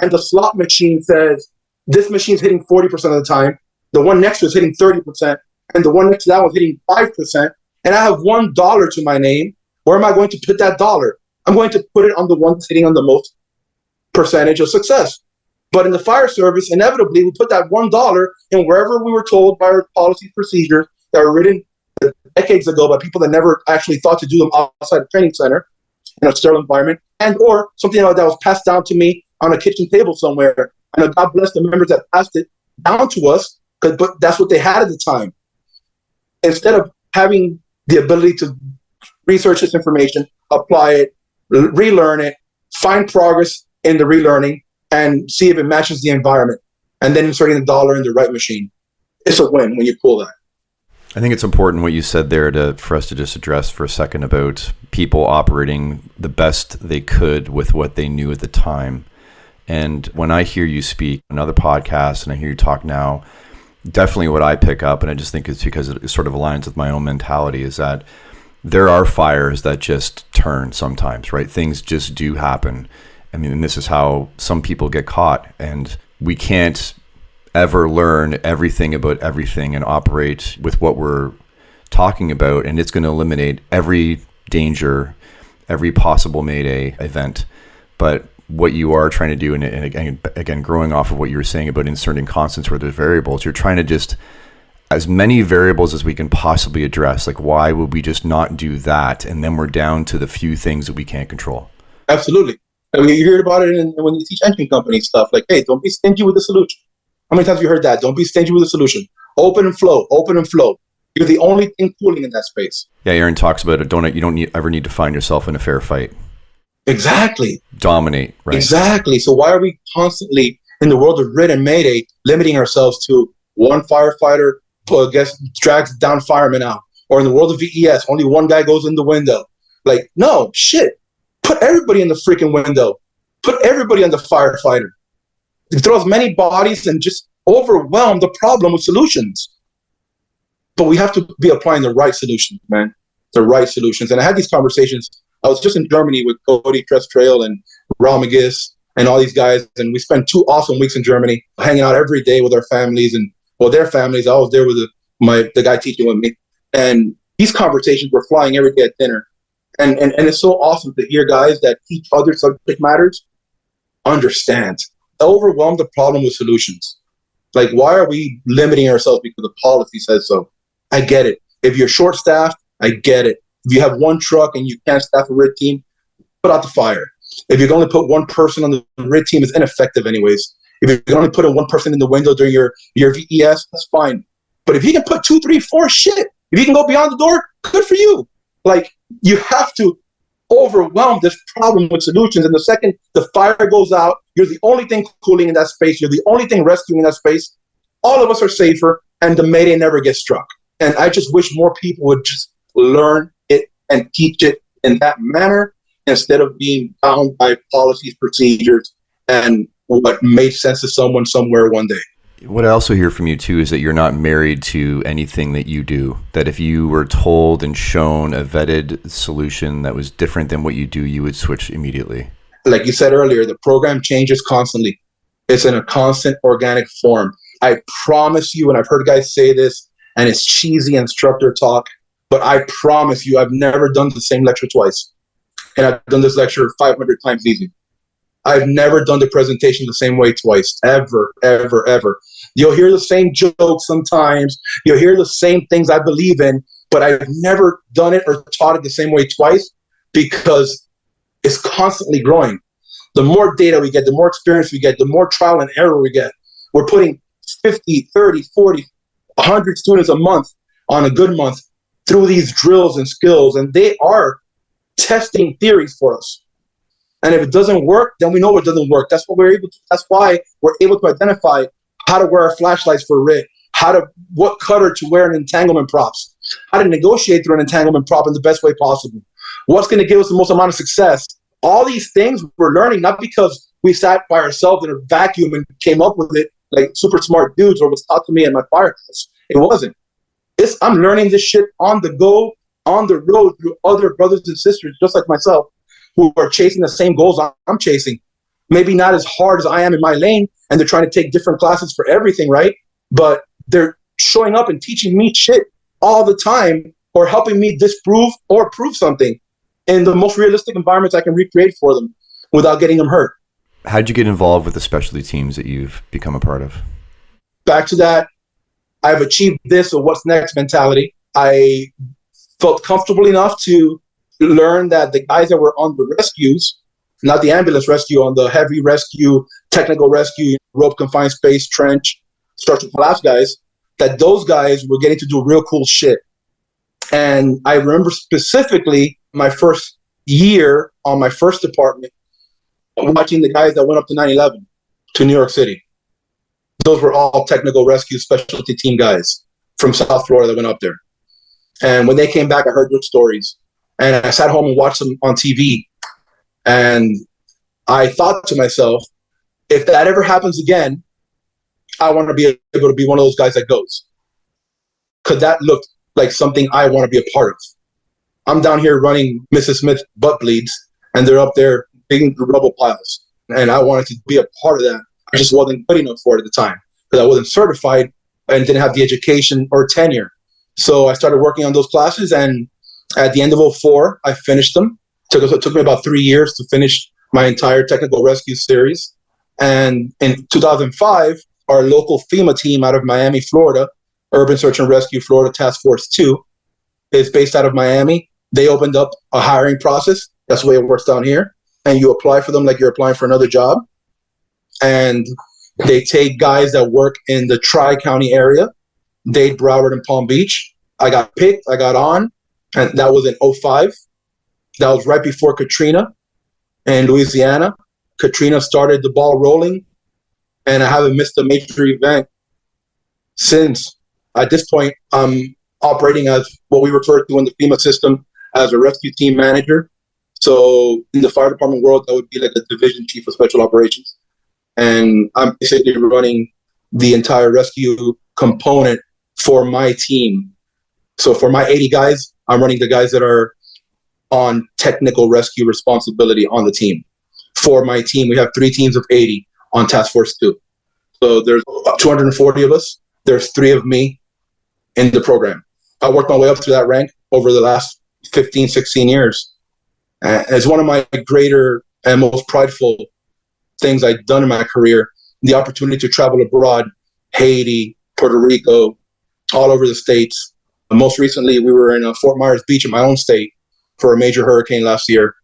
and the slot machine says, this machine is hitting 40% of the time, the one next to it is hitting 30%, and the one next to that one is hitting 5%, and I have $1 to my name, where am I going to put that dollar? I'm going to put it on the one that's hitting on the most percentage of success. But in the fire service, inevitably, we put that $1 in wherever we were told by our policy procedures that were written decades ago by people that never actually thought to do them outside the training center in a sterile environment, and or something like that was passed down to me on a kitchen table somewhere. And God bless the members that passed it down to us, but that's what they had at the time. Instead of having the ability to research this information, apply it, relearn it, find progress in the relearning, and see if it matches the environment, and then inserting the dollar in the right machine. It's a win when you pull that. I think it's important what you said there for us to just address for a second about people operating the best they could with what they knew at the time. And when I hear you speak on other podcasts and I hear you talk now, definitely what I pick up, and I just think it's because it sort of aligns with my own mentality, is that there are fires that just turn sometimes, right? Things just do happen. I mean, and this is how some people get caught, and we can't ever learn everything about everything and operate with what we're talking about, and it's going to eliminate every danger, every possible Mayday event. But what you are trying to do, and again, growing off of what you were saying about inserting constants where there's variables, you're trying to just, as many variables as we can possibly address. Like, why would we just not do that? And then we're down to the few things that we can't control. Absolutely. I mean, you hear about it when you teach engine company stuff, like, hey, don't be stingy with the solution. How many times have you heard that? Don't be stingy with the solution. Open and flow, open and flow. You're the only thing cooling in that space. Yeah, Aaron talks about it. You don't ever need to find yourself in a fair fight. Exactly. Dominate, right? Exactly. So why are we constantly, in the world of RIT and Mayday, limiting ourselves to one firefighter drags down fireman out? Or in the world of VES, only one guy goes in the window. Like, no, shit. Put everybody in the freaking window. Put everybody on the firefighter. Throw as many bodies and just overwhelm the problem with solutions. But we have to be applying the right solutions, man. The right solutions. And I had these conversations. I was just in Germany with Cody Trestrail and Rob Ramirez and all these guys. And we spent 2 awesome weeks in Germany, hanging out every day with our families and, well, their families. I was there with the guy teaching with me. And these conversations were flying every day at dinner. And it's so awesome to hear guys that teach other subject matters understand. Overwhelm the problem with solutions. Like, why are we limiting ourselves because the policy says so? I get it. If you're short-staffed, I get it. If you have one truck and you can't staff a RIT team, put out the fire. If you're going to put one person on the RIT team, it's ineffective anyways. If you're going to put one person in the window during your VES, that's fine. But if you can put 2, 3, 4, shit. If you can go beyond the door, good for you. Like, you have to overwhelm this problem with solutions. And the second the fire goes out, you're the only thing cooling in that space. You're the only thing rescuing in that space. All of us are safer, and the Mayday never gets struck. And I just wish more people would just learn it and teach it in that manner instead of being bound by policies, procedures, and what made sense to someone somewhere one day. What I also hear from you, too, is that you're not married to anything that you do. That if you were told and shown a vetted solution that was different than what you do, you would switch immediately. Like you said earlier, the program changes constantly. It's in a constant organic form. I promise you, and I've heard guys say this, and it's cheesy instructor talk, but I promise you, I've never done the same lecture twice. And I've done this lecture 500 times easy. I've never done the presentation the same way twice, ever, ever, ever. You'll hear the same jokes sometimes. You'll hear the same things I believe in, but I've never done it or taught it the same way twice because it's constantly growing. The more data we get, the more experience we get, the more trial and error we get. We're putting 50, 30, 40, 100 students a month on a good month through these drills and skills, and they are testing theories for us. And if it doesn't work, then we know it doesn't work. That's why we're able to identify how to wear our flashlights for RIT, what cutter to wear in entanglement props, how to negotiate through an entanglement prop in the best way possible, what's going to give us the most amount of success. All these things we're learning not because we sat by ourselves in a vacuum and came up with it like super smart dudes, or was taught to me in my firehouse. It wasn't. I'm learning this shit on the go, on the road, through other brothers and sisters just like myself who are chasing the same goals I'm chasing. Maybe not as hard as I am in my lane, and they're trying to take different classes for everything, right? But they're showing up and teaching me shit all the time, or helping me disprove or prove something in the most realistic environments I can recreate for them without getting them hurt. How'd you get involved with the specialty teams that you've become a part of? Back to that, I've achieved this, so what's next mentality. I felt comfortable enough to learn that the guys that were on the rescues, not the ambulance rescue, on the heavy rescue, technical rescue, rope confined space, trench, structural collapse guys, that those guys were getting to do real cool shit. And I remember specifically my first year on my first department, watching the guys that went up to 9/11 to New York City. Those were all technical rescue specialty team guys from South Florida that went up there. And when they came back, I heard good stories. And I sat home and watched them on TV. And I thought to myself, if that ever happens again, I want to be able to be one of those guys that goes. Because that looked like something I want to be a part of. I'm down here running Mrs. Smith's butt bleeds, and they're up there digging through rubble piles. And I wanted to be a part of that. I just wasn't good enough for it at the time because I wasn't certified and didn't have the education or tenure. So I started working on those classes, and at the end of 2004, I finished them. It took me about 3 years to finish my entire technical rescue series. And in 2005, our local F.E.M.A team out of Miami, Florida, Urban Search and Rescue Florida Task Force II, is based out of Miami. They opened up a hiring process. That's the way it works down here. And you apply for them like you're applying for another job. And they take guys that work in the Tri-County area, Dade, Broward, and Palm Beach. I got picked, I got on, and that was in 2005. That was right before Katrina in Louisiana. Katrina started the ball rolling, and I haven't missed a major event since. At this point, I'm operating as what we refer to in the F.E.M.A system as a rescue team manager. So in the fire department world, that would be like a division chief of special operations. And I'm basically running the entire rescue component for my team. So for my 80 guys, I'm running the guys that are on technical rescue responsibility on the team. For my team, we have 3 teams of 80 on Task Force 2. So there's 240 of us. There's 3 of me in the program. I worked my way up to that rank over the last 15, 16 years. It's one of my greater and most prideful things I've done in my career, the opportunity to travel abroad, Haiti, Puerto Rico, all over the States. Most recently, we were in Fort Myers Beach in my own state for a major hurricane last year.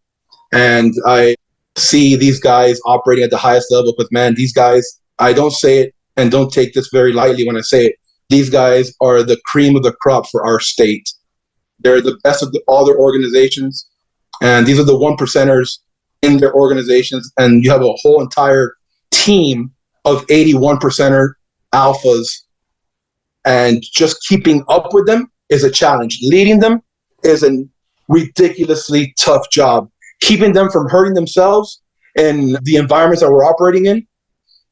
And I see these guys operating at the highest level because, man, these guys, I don't say it and don't take this very lightly when I say it. These guys are the cream of the crop for our state. They're the best of all their organizations. And these are the 1%ers in their organizations. And you have a whole entire team of 81%er alphas. And just keeping up with them is a challenge. Leading them is a ridiculously tough job. Keeping them from hurting themselves in the environments that we're operating in,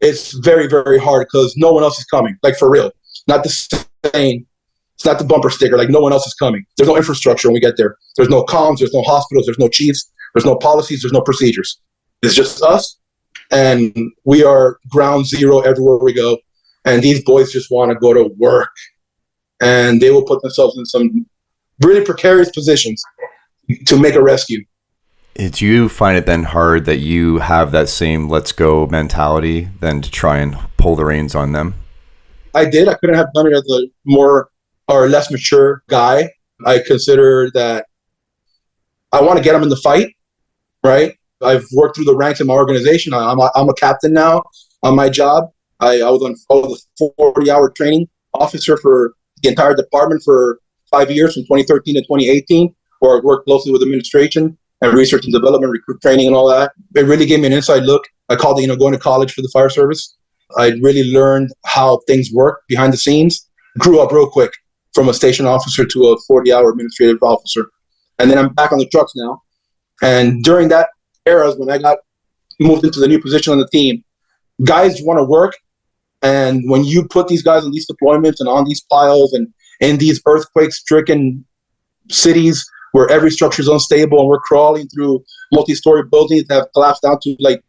it's very, very hard because no one else is coming. Like, for real. Not the saying, it's not the bumper sticker, like no one else is coming. There's no infrastructure when we get there. There's no comms, there's no hospitals, there's no chiefs, there's no policies, there's no procedures. It's just us, and we are ground zero everywhere we go. And these boys just want to go to work, and they will put themselves in some really precarious positions to make a rescue. Do you find it then hard that you have that same let's go mentality than to try and pull the reins on them? I did. I couldn't have done it as a more or less mature guy. I consider that I want to get them in the fight, right? I've worked through the ranks in my organization. I'm a captain now on my job. I was a 40-hour training officer for the entire department for 5 years, from 2013 to 2018, where I worked closely with administration and research and development, recruit training, and all that. It really gave me an inside look. I called it, going to college for the fire service. I really learned how things work behind the scenes. Grew up real quick from a station officer to a 40-hour administrative officer. And then I'm back on the trucks now. And during that era is when I got moved into the new position on the team, guys want to work. And when you put these guys on these deployments and on these piles and in these earthquake-stricken cities where every structure is unstable and we're crawling through multi-story buildings that have collapsed down to like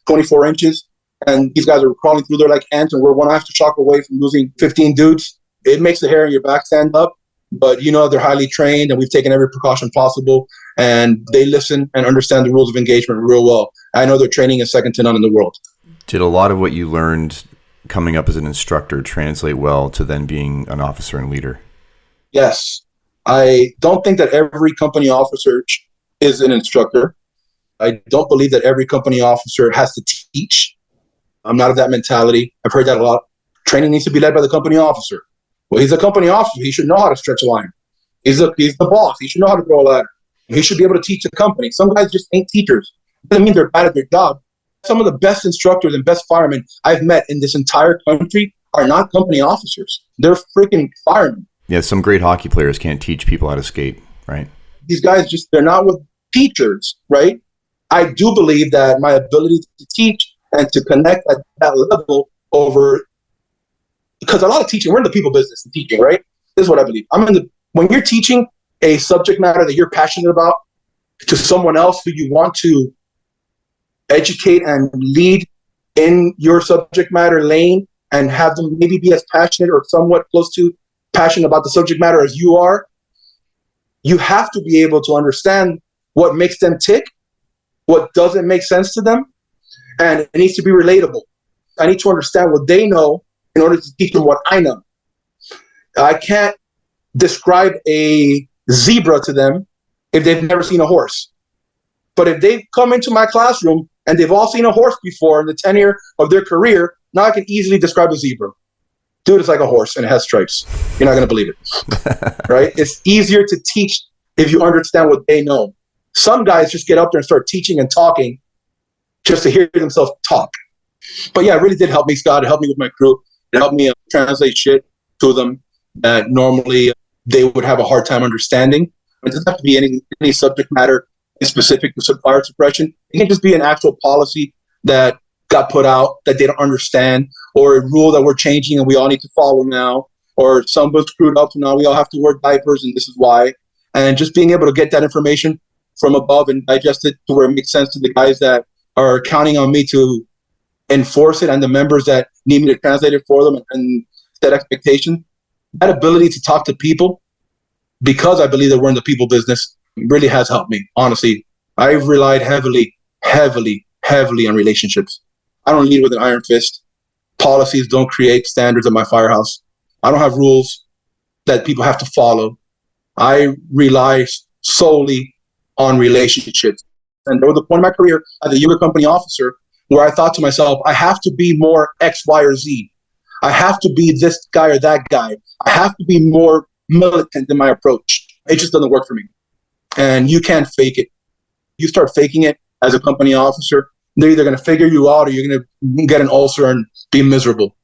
24 inches, and these guys are crawling through there like ants, and we're one aftershock away from losing 15 dudes, it makes the hair on your back stand up. But you know, they're highly trained and we've taken every precaution possible, and they listen and understand the rules of engagement real well. I know their training is second to none in the world. Did a lot of what you learned coming up as an instructor translate well to then being an officer and leader? Yes. I don't think that every company officer is an instructor. I don't believe that every company officer has to teach. I'm not of that mentality. I've heard that a lot. Training needs to be led by the company officer. Well, he's a company officer. He should know how to stretch a line. He's the boss. He should know how to throw a ladder. He should be able to teach the company. Some guys just ain't teachers. Doesn't mean they're bad at their job. Some of the best instructors and best firemen I've met in this entire country are not company officers. They're freaking firemen. Yeah, some great hockey players can't teach people how to skate, right? These guys they're not with teachers, right? I do believe that my ability to teach and to connect at that level because a lot of teaching, we're in the people business and teaching, right? This is what I believe. When you're teaching a subject matter that you're passionate about to someone else who you want to educate and lead in your subject matter lane and have them maybe be as passionate or somewhat close to passionate about the subject matter as you are, you have to be able to understand what makes them tick, what doesn't make sense to them, and it needs to be relatable. I need to understand what they know in order to teach them what I know. I can't describe a zebra to them if they've never seen a horse. But if they come into my classroom and they've all seen a horse before in the tenure of their career, now I can easily describe a zebra. Dude, it's like a horse and it has stripes. You're not going to believe it, right? It's easier to teach if you understand what they know. Some guys just get up there and start teaching and talking just to hear themselves talk. But yeah, it really did help me, Scott. It helped me with my crew. It helped me translate shit to them that normally they would have a hard time understanding. It doesn't have to be any subject matter specific to fire suppression. It can just be an actual policy that got put out that they don't understand, or a rule that we're changing and we all need to follow now, or someone screwed up, so now we all have to wear diapers and this is why. And just being able to get that information from above and digest it to where it makes sense to the guys that are counting on me to enforce it and the members that need me to translate it for them and set expectations. That ability to talk to people, because I believe that we're in the people business, really has helped me. Honestly, I've relied heavily on relationships. I don't lead with an iron fist. Policies don't create standards at my firehouse. I don't have rules that people have to follow. I rely solely on relationships. And there was a point in my career as a younger company officer where I thought to myself, I have to be more X, Y, or Z. I have to be this guy or that guy. I have to be more militant in my approach. It just doesn't work for me. And you can't fake it. You start faking it as a company officer, they're either going to figure you out or you're going to get an ulcer and be miserable.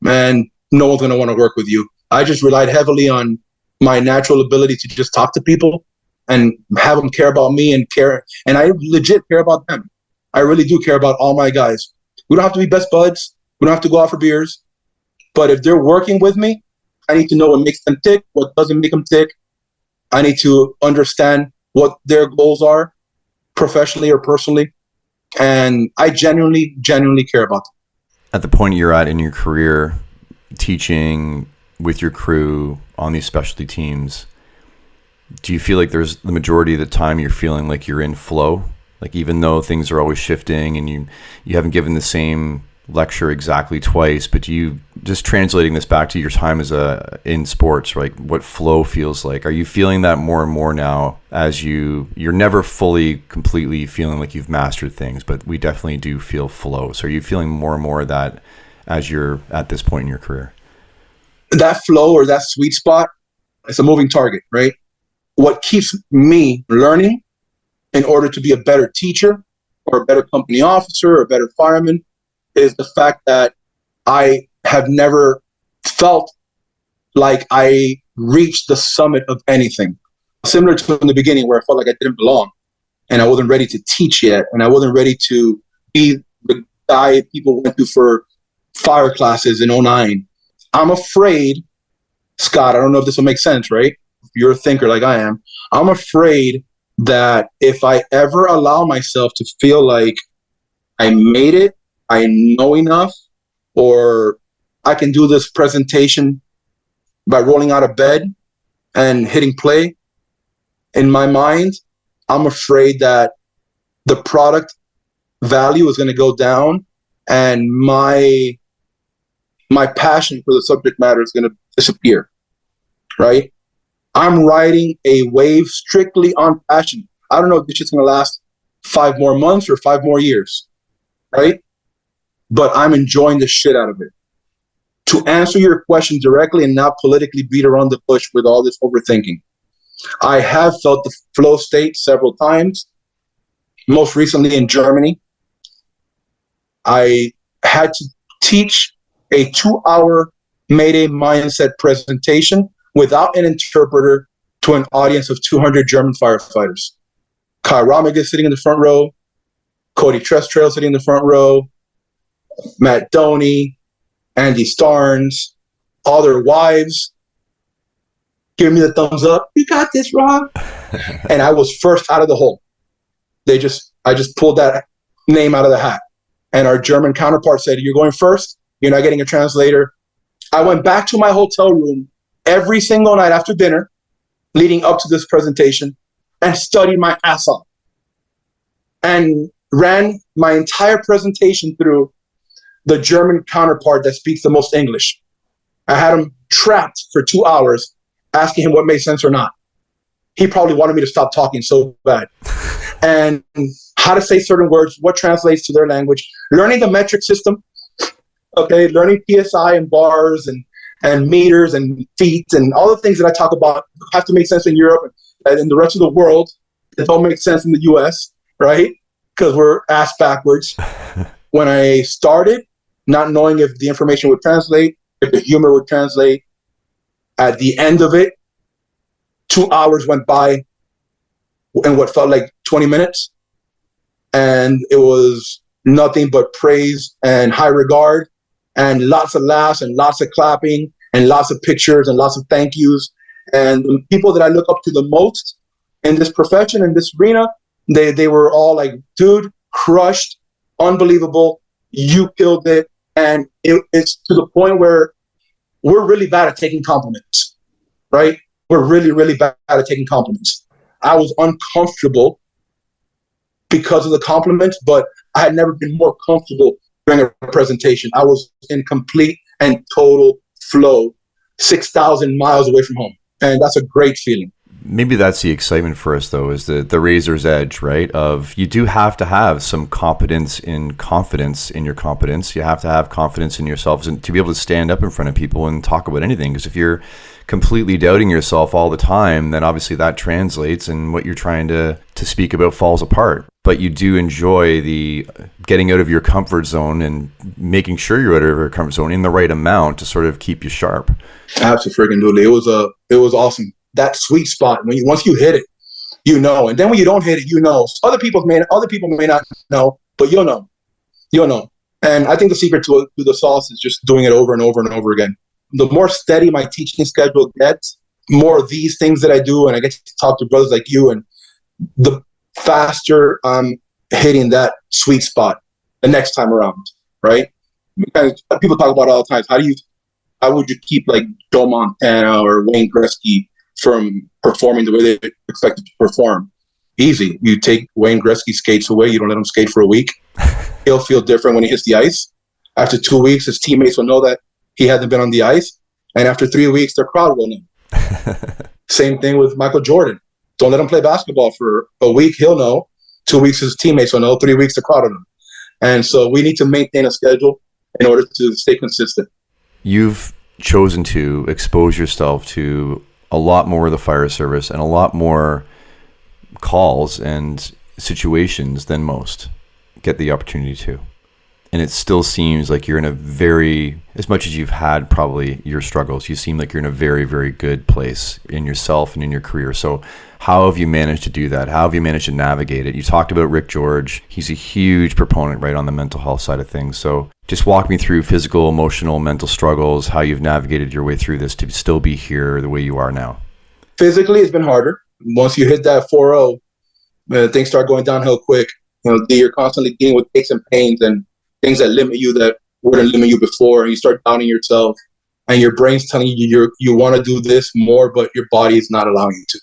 And no one's going to want to work with you. I just relied heavily on my natural ability to just talk to people and have them care about me and care. And I legit care about them. I really do care about all my guys. We don't have to be best buds. We don't have to go out for beers. But if they're working with me, I need to know what makes them tick, what doesn't make them tick. I need to understand what their goals are, professionally or personally. And I genuinely care about them. At the point you're at in your career, teaching with your crew on these specialty teams, do you feel like there's the majority of the time you're feeling like you're in flow? Like even though things are always shifting and you haven't given the same lecture exactly twice, but do you, just translating this back to your time as in sports, like what flow feels like? Are you feeling that more and more now as you're never fully, completely feeling like you've mastered things, but we definitely do feel flow. So are you feeling more and more of that as you're at this point in your career? That flow or that sweet spot, it's a moving target, right? What keeps me learning in order to be a better teacher or a better company officer or a better fireman is the fact that I have never felt like I reached the summit of anything. Similar to in the beginning where I felt like I didn't belong and I wasn't ready to teach yet and I wasn't ready to be the guy people went to for fire classes in '09. I'm afraid, Scott, I don't know if this will make sense, right? If you're a thinker like I am, I'm afraid that if I ever allow myself to feel like I made it, I know enough, or I can do this presentation by rolling out of bed and hitting play, in my mind, I'm afraid that the product value is going to go down, and my passion for the subject matter is going to disappear, right? I'm riding a wave strictly on passion. I don't know if this is going to last 5 more months or 5 more years, right? But I'm enjoying the shit out of it. To answer your question directly and not politically beat around the bush with all this overthinking, I have felt the flow state several times, most recently in Germany. I had to teach a 2-hour Mayday mindset presentation without an interpreter to an audience of 200 German firefighters. Kai Romiga sitting in the front row, Cody Trestrail sitting in the front row, Matt Doney, Andy Starnes, all their wives, giving me the thumbs up. You got this, Rob. And I was first out of the hole. I just pulled that name out of the hat. And our German counterpart said, "You're going first. You're not getting a translator." I went back to my hotel room every single night after dinner, leading up to this presentation, and studied my ass off. And ran my entire presentation through the German counterpart that speaks the most English. I had him trapped for 2 hours, asking him what made sense or not. He probably wanted me to stop talking so bad. And how to say certain words, what translates to their language, learning the metric system, okay, learning PSI and bars and meters and feet and all the things that I talk about have to make sense in Europe and in the rest of the world. It don't make sense in the US, right? Because we're ass backwards. When I started, not knowing if the information would translate, if the humor would translate, at the end of it, 2 hours went by in what felt like 20 minutes. And it was nothing but praise and high regard and lots of laughs and lots of clapping and lots of pictures and lots of thank yous. And the people that I look up to the most in this profession, in this arena, they were all like, "Dude, crushed, unbelievable, you killed it." And it's to the point where we're really bad at taking compliments, right? We're really, really bad at taking compliments. I was uncomfortable because of the compliments, but I had never been more comfortable during a presentation. I was in complete and total flow, 6,000 miles away from home. And that's a great feeling. Maybe that's the excitement for us, though, is the razor's edge, right? Of you do have to have some confidence in your competence. You have to have confidence in yourselves and to be able to stand up in front of people and talk about anything. Because if you're completely doubting yourself all the time, then obviously that translates and what you're trying to speak about falls apart. But you do enjoy the getting out of your comfort zone and making sure you're out of your comfort zone in the right amount to sort of keep you sharp. Absolutely. It was awesome. That sweet spot, once you hit it, you know. And then when you don't hit it, you know. Other people may not know, but you'll know. And I think the secret to the sauce is just doing it over and over and over again. The more steady my teaching schedule gets, more of these things that I do, and I get to talk to brothers like you, and the faster I'm hitting that sweet spot the next time around, right? Because people talk about it all the time. How would you keep like Joe Montana or Wayne Gretzky from performing the way they expected to perform? Easy. You take Wayne Gretzky's skates away. You don't let him skate for a week. He'll feel different when he hits the ice. After 2 weeks, his teammates will know that he hasn't been on the ice. And after 3 weeks, their crowd will know. Same thing with Michael Jordan. Don't let him play basketball for a week. He'll know. 2 weeks, his teammates will know. 3 weeks, the crowd will know. And so we need to maintain a schedule in order to stay consistent. You've chosen to expose yourself to a lot more of the fire service and a lot more calls and situations than most get the opportunity to. And it still seems like you're in a very, as much as you've had probably your struggles, you seem like you're in a very, very good place in yourself and in your career. So how have you managed to do that? How have you managed to navigate it? You talked about Rick George. He's a huge proponent, right, on the mental health side of things. So just walk me through physical, emotional, mental struggles, how you've navigated your way through this to still be here the way you are now. Physically, it's been harder. Once you hit that 4-0, things start going downhill quick. You're constantly dealing with aches and pains and things that limit you that wouldn't limit you before, and you start doubting yourself, and your brain's telling you you want to do this more, but your body is not allowing you to.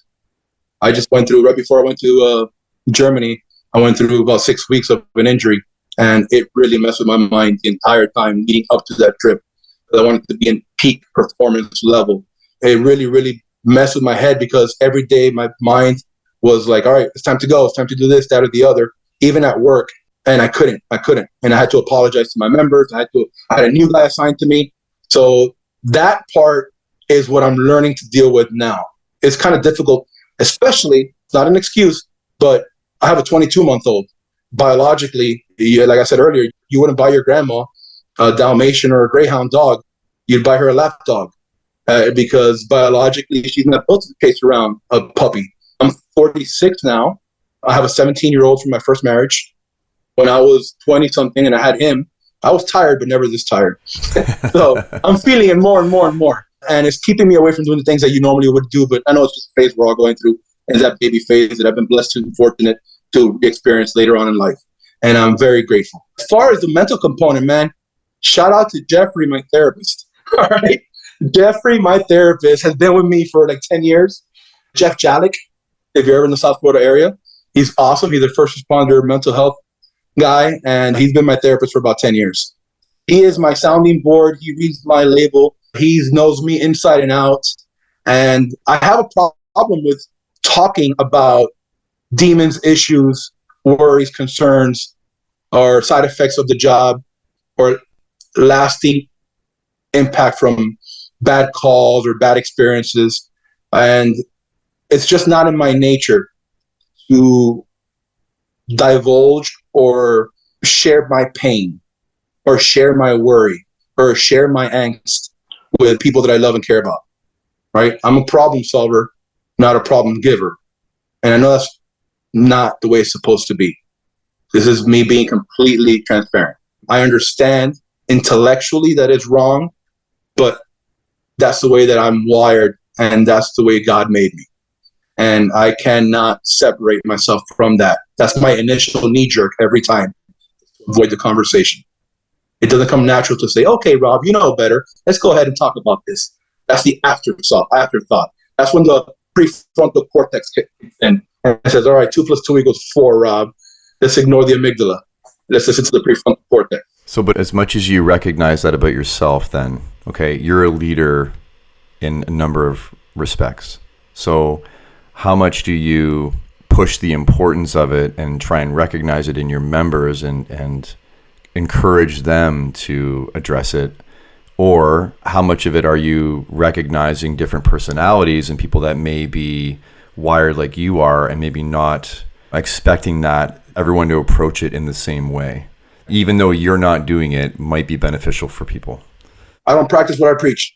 I just went through, right before I went to Germany, I went through about 6 weeks of an injury, and it really messed with my mind the entire time leading up to that trip. I wanted to be in peak performance level. It really, really messed with my head because every day my mind was like, all right, it's time to go. It's time to do this, that, or the other, even at work. And I couldn't. And I had to apologize to my members. I had a new guy assigned to me. So that part is what I'm learning to deal with now. It's kind of difficult, especially, it's not an excuse, but I have a 22-month-old. Biologically, like I said earlier, you wouldn't buy your grandma a Dalmatian or a Greyhound dog. You'd buy her a lap dog because biologically, she's not built to chase around a puppy. I'm 46 now. I have a 17-year-old from my first marriage. When I was 20-something and I had him, I was tired, but never this tired. So I'm feeling it more and more and more. And it's keeping me away from doing the things that you normally would do. But I know it's just a phase we're all going through. And that baby phase that I've been blessed and fortunate to experience later on in life. And I'm very grateful. As far as the mental component, man, shout out to Jeffrey, my therapist. All right. Jeffrey, my therapist, has been with me for like 10 years. Jeff Jalik, if you're ever in the South Florida area, he's awesome. He's a first responder mental health guy, and he's been my therapist for about 10 years. He is my sounding board. He reads my label. He knows me inside and out. And I have a problem with talking about demons, issues, worries, concerns, or side effects of the job, or lasting impact from bad calls or bad experiences. And it's just not in my nature to divulge or share my pain or share my worry or share my angst with people that I love and care about, right? I'm a problem solver, not a problem giver. And I know that's not the way it's supposed to be. This is me being completely transparent. I understand intellectually that it's wrong, but that's the way that I'm wired, and that's the way God made me. And I cannot separate myself from that. That's my initial knee jerk every time to avoid the conversation. It doesn't come natural to say, okay, Rob, you know better. Let's go ahead and talk about this. That's the afterthought. That's when the prefrontal cortex kicks in and says, all right, 2 + 2 = 4, Rob. Let's ignore the amygdala. Let's listen to the prefrontal cortex. So, but as much as you recognize that about yourself, then, okay, you're a leader in a number of respects. So how much do you push the importance of it and try and recognize it in your members and encourage them to address it? Or how much of it are you recognizing different personalities and people that may be wired like you are and maybe not expecting that everyone to approach it in the same way, even though you're not doing it, might be beneficial for people? I don't practice what I preach.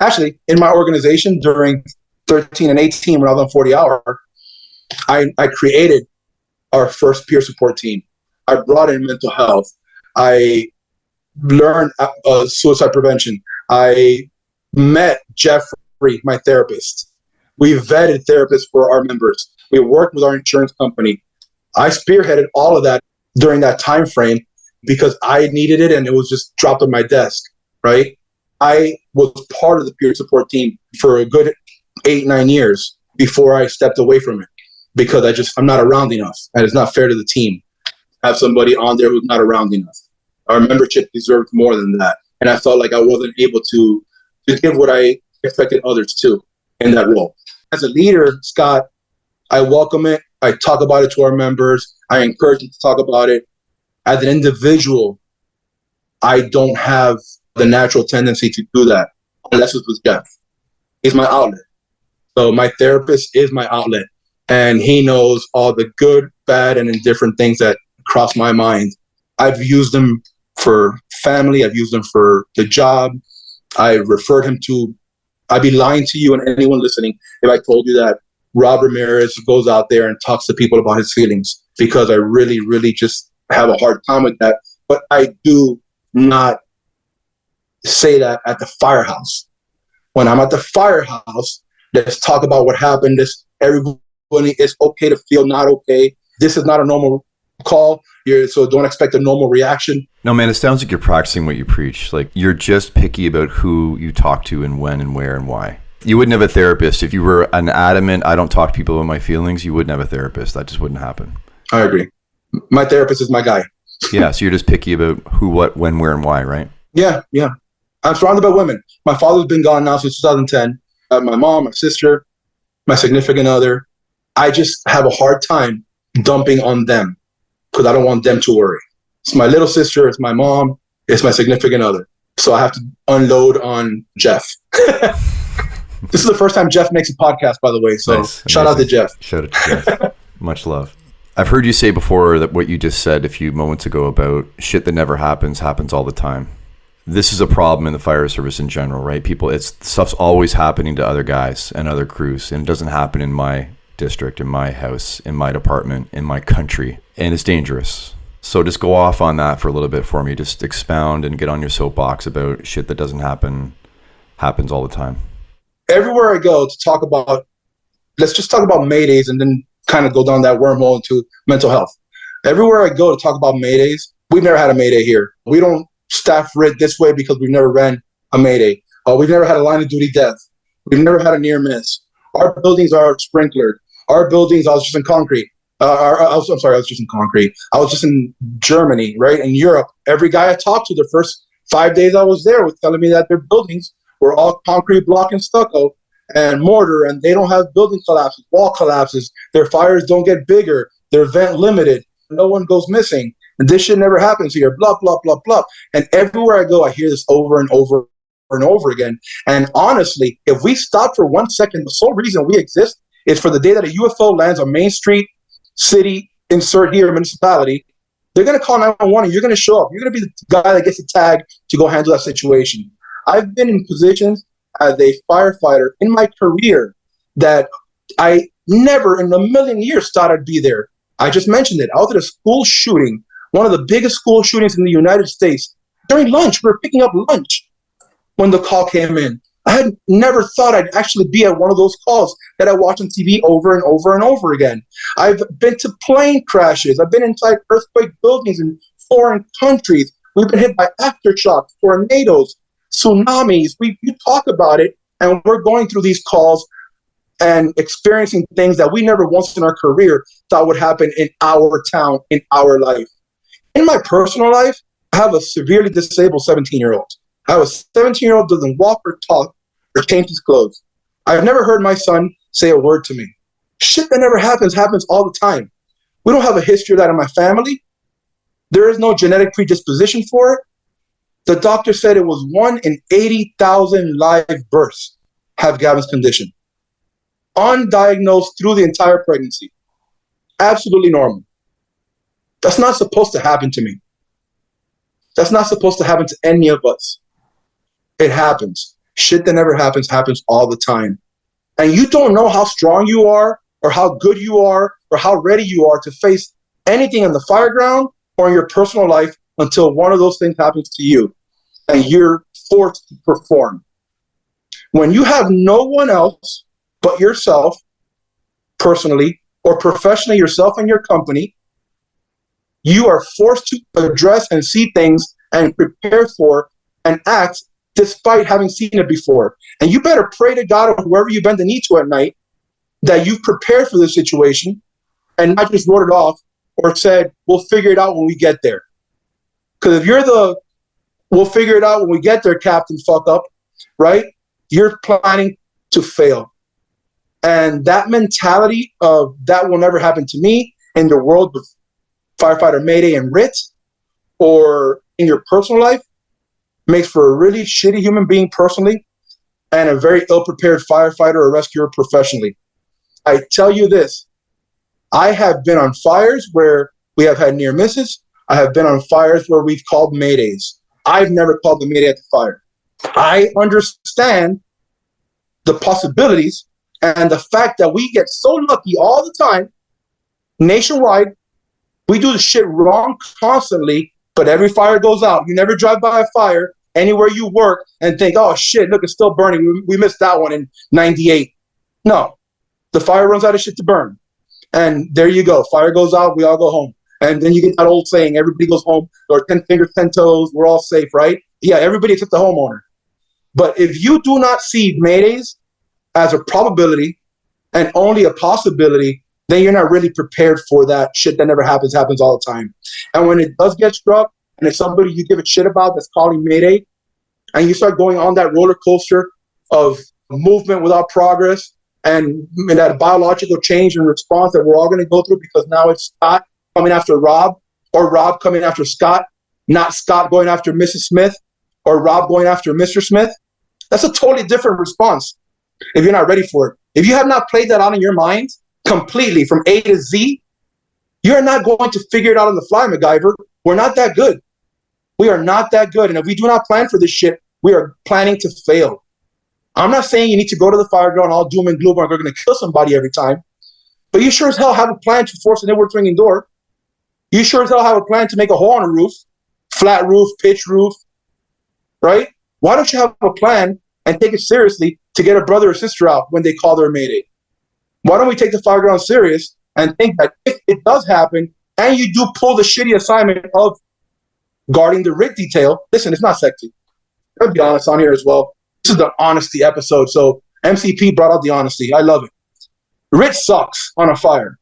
Actually, in my organization during 13 and 18, when I was on 40 hour, I created our first peer support team. I brought in mental health. I learned suicide prevention. I met Jeffrey, my therapist. We vetted therapists for our members. We worked with our insurance company. I spearheaded all of that during that time frame because I needed it and it was just dropped on my desk, right? I was part of the peer support team for a good 8-9 years before I stepped away from it because I'm not around enough, and it's not fair to the team to have somebody on there who's not around enough. Our membership deserved more than that, and I felt like I wasn't able to give what I expected others to in that role. As a leader, Scott, I welcome it. I talk about it to our members. I encourage them to talk about it. As an individual, I don't have the natural tendency to do that unless it's with Jeff. He's my outlet. So my therapist is my outlet, and he knows all the good, bad, and indifferent things that cross my mind. I've used them for family. I've used him for the job. I referred him to, I'd be lying to you and anyone listening if I told you that Rob Ramirez goes out there and talks to people about his feelings, because I really, really just have a hard time with that. But I do not say that at the firehouse. When I'm at the firehouse, let's talk about what happened. Everybody, it's okay to feel not okay. This is not a normal call. So don't expect a normal reaction. No, man, it sounds like you're practicing what you preach. Like, you're just picky about who you talk to and when and where and why. You wouldn't have a therapist. If you were an adamant, I don't talk to people about my feelings, you wouldn't have a therapist. That just wouldn't happen. I agree. My therapist is my guy. Yeah, so you're just picky about who, what, when, where, and why, right? Yeah. I'm surrounded by women. My father's been gone now since 2010. I have my mom, my sister, my significant other. I just have a hard time dumping on them because I don't want them to worry. It's my little sister, it's my mom, it's my significant other. So I have to unload on Jeff. This is the first time Jeff makes a podcast, by the way. So nice. Shout out to Jeff. Shout out to Jeff. Much love. I've heard you say before that what you just said a few moments ago about shit that never happens all the time. This is a problem in the fire service in general, right? Stuff's always happening to other guys and other crews, and it doesn't happen in my district, in my house, in my department, in my country, and it's dangerous. So just go off on that for a little bit for me. Just expound and get on your soapbox about shit that doesn't happen, happens all the time. Everywhere I go to talk about, let's just talk about Maydays and then kind of go down that wormhole into mental health. Everywhere I go to talk about Maydays, we've never had a Mayday here. We don't staff rig this way because we've never ran a Mayday. We've never had a line of duty death. We've never had a near miss. Our buildings are sprinklered. Our buildings, I was just in concrete. I was just in concrete. I was just in Germany, right? In Europe. Every guy I talked to the first 5 days I was there was telling me that their buildings were all concrete block and stucco and mortar, and they don't have building collapses, wall collapses. Their fires don't get bigger. They're vent limited. No one goes missing. And this shit never happens here, blah, blah, blah, blah. And everywhere I go, I hear this over and over and over again. And honestly, if we stop for 1 second, the sole reason we exist is for the day that a UFO lands on Main Street, city, insert here, municipality, they're going to call 911 and you're going to show up. You're going to be the guy that gets the tag to go handle that situation. I've been in positions as a firefighter in my career that I never in a million years thought I'd be there. I just mentioned it. I was at a school shooting, one of the biggest school shootings in the United States. During lunch, we were picking up lunch when the call came in. I had never thought I'd actually be at one of those calls that I watch on TV over and over and over again. I've been to plane crashes. I've been inside earthquake buildings in foreign countries. We've been hit by aftershocks, tornadoes, tsunamis. You talk about it, and we're going through these calls and experiencing things that we never once in our career thought would happen in our town, in our life. In my personal life, I have a severely disabled 17-year-old. I have a 17-year-old who doesn't walk or talk or change his clothes. I've never heard my son say a word to me. Shit that never happens all the time. We don't have a history of that in my family. There is no genetic predisposition for it. The doctor said it was 1 in 80,000 live births have Gavin's condition. Undiagnosed through the entire pregnancy. Absolutely normal. That's not supposed to happen to me. That's not supposed to happen to any of us. It happens. Shit that never happens all the time. And you don't know how strong you are or how good you are or how ready you are to face anything on the fireground or in your personal life until one of those things happens to you and you're forced to perform. When you have no one else but yourself, personally or professionally, yourself and your company, you are forced to address and see things and prepare for and act despite having seen it before. And you better pray to God or whoever you bend the knee to at night that you've prepared for this situation and not just wrote it off or said, we'll figure it out when we get there. Because if you're we'll figure it out when we get there, Captain fuck up, right? You're planning to fail. And that mentality of that will never happen to me in the world of firefighter Mayday and RIT or in your personal life makes for a really shitty human being personally and a very ill-prepared firefighter or rescuer professionally. I tell you this, I have been on fires where we have had near misses. I have been on fires where we've called Maydays. I've never called the Mayday at the fire. I understand the possibilities and the fact that we get so lucky all the time, nationwide. We do the shit wrong constantly, but every fire goes out. You never drive by a fire anywhere you work and think, oh shit, look, it's still burning. We missed that one in 98. No, the fire runs out of shit to burn. And there you go. Fire goes out, we all go home. And then you get that old saying, everybody goes home, or 10 fingers, 10 toes, we're all safe, right? Yeah, everybody except the homeowner. But if you do not see Maydays as a probability and only a possibility, then you're not really prepared for that shit that never happens all the time. And when it does get struck, and it's somebody you give a shit about that's calling Mayday, and you start going on that roller coaster of movement without progress, and that biological change and response that we're all going to go through, because now it's Scott coming after Rob, or Rob coming after Scott, not Scott going after Mrs. Smith, or Rob going after Mr. Smith. That's a totally different response if you're not ready for it. If you have not played that out in your mind completely from A to Z, you're not going to figure it out on the fly, MacGyver. We're not that good. We are not that good. And if we do not plan for this shit, we are planning to fail. I'm not saying you need to go to the fire ground all doom and gloom or we're going to kill somebody every time. But you sure as hell have a plan to force an inward swinging door. You sure as hell have a plan to make a hole on a roof, flat roof, pitch roof, right? Why don't you have a plan and take it seriously to get a brother or sister out when they call their Mayday? Why don't we take the fire ground serious and think that if it does happen and you do pull the shitty assignment of guarding the rig detail, listen, it's not sexy. I'll be honest on here as well. This is the honesty episode, so MCP brought out the honesty. I love it. RIT sucks on a fire,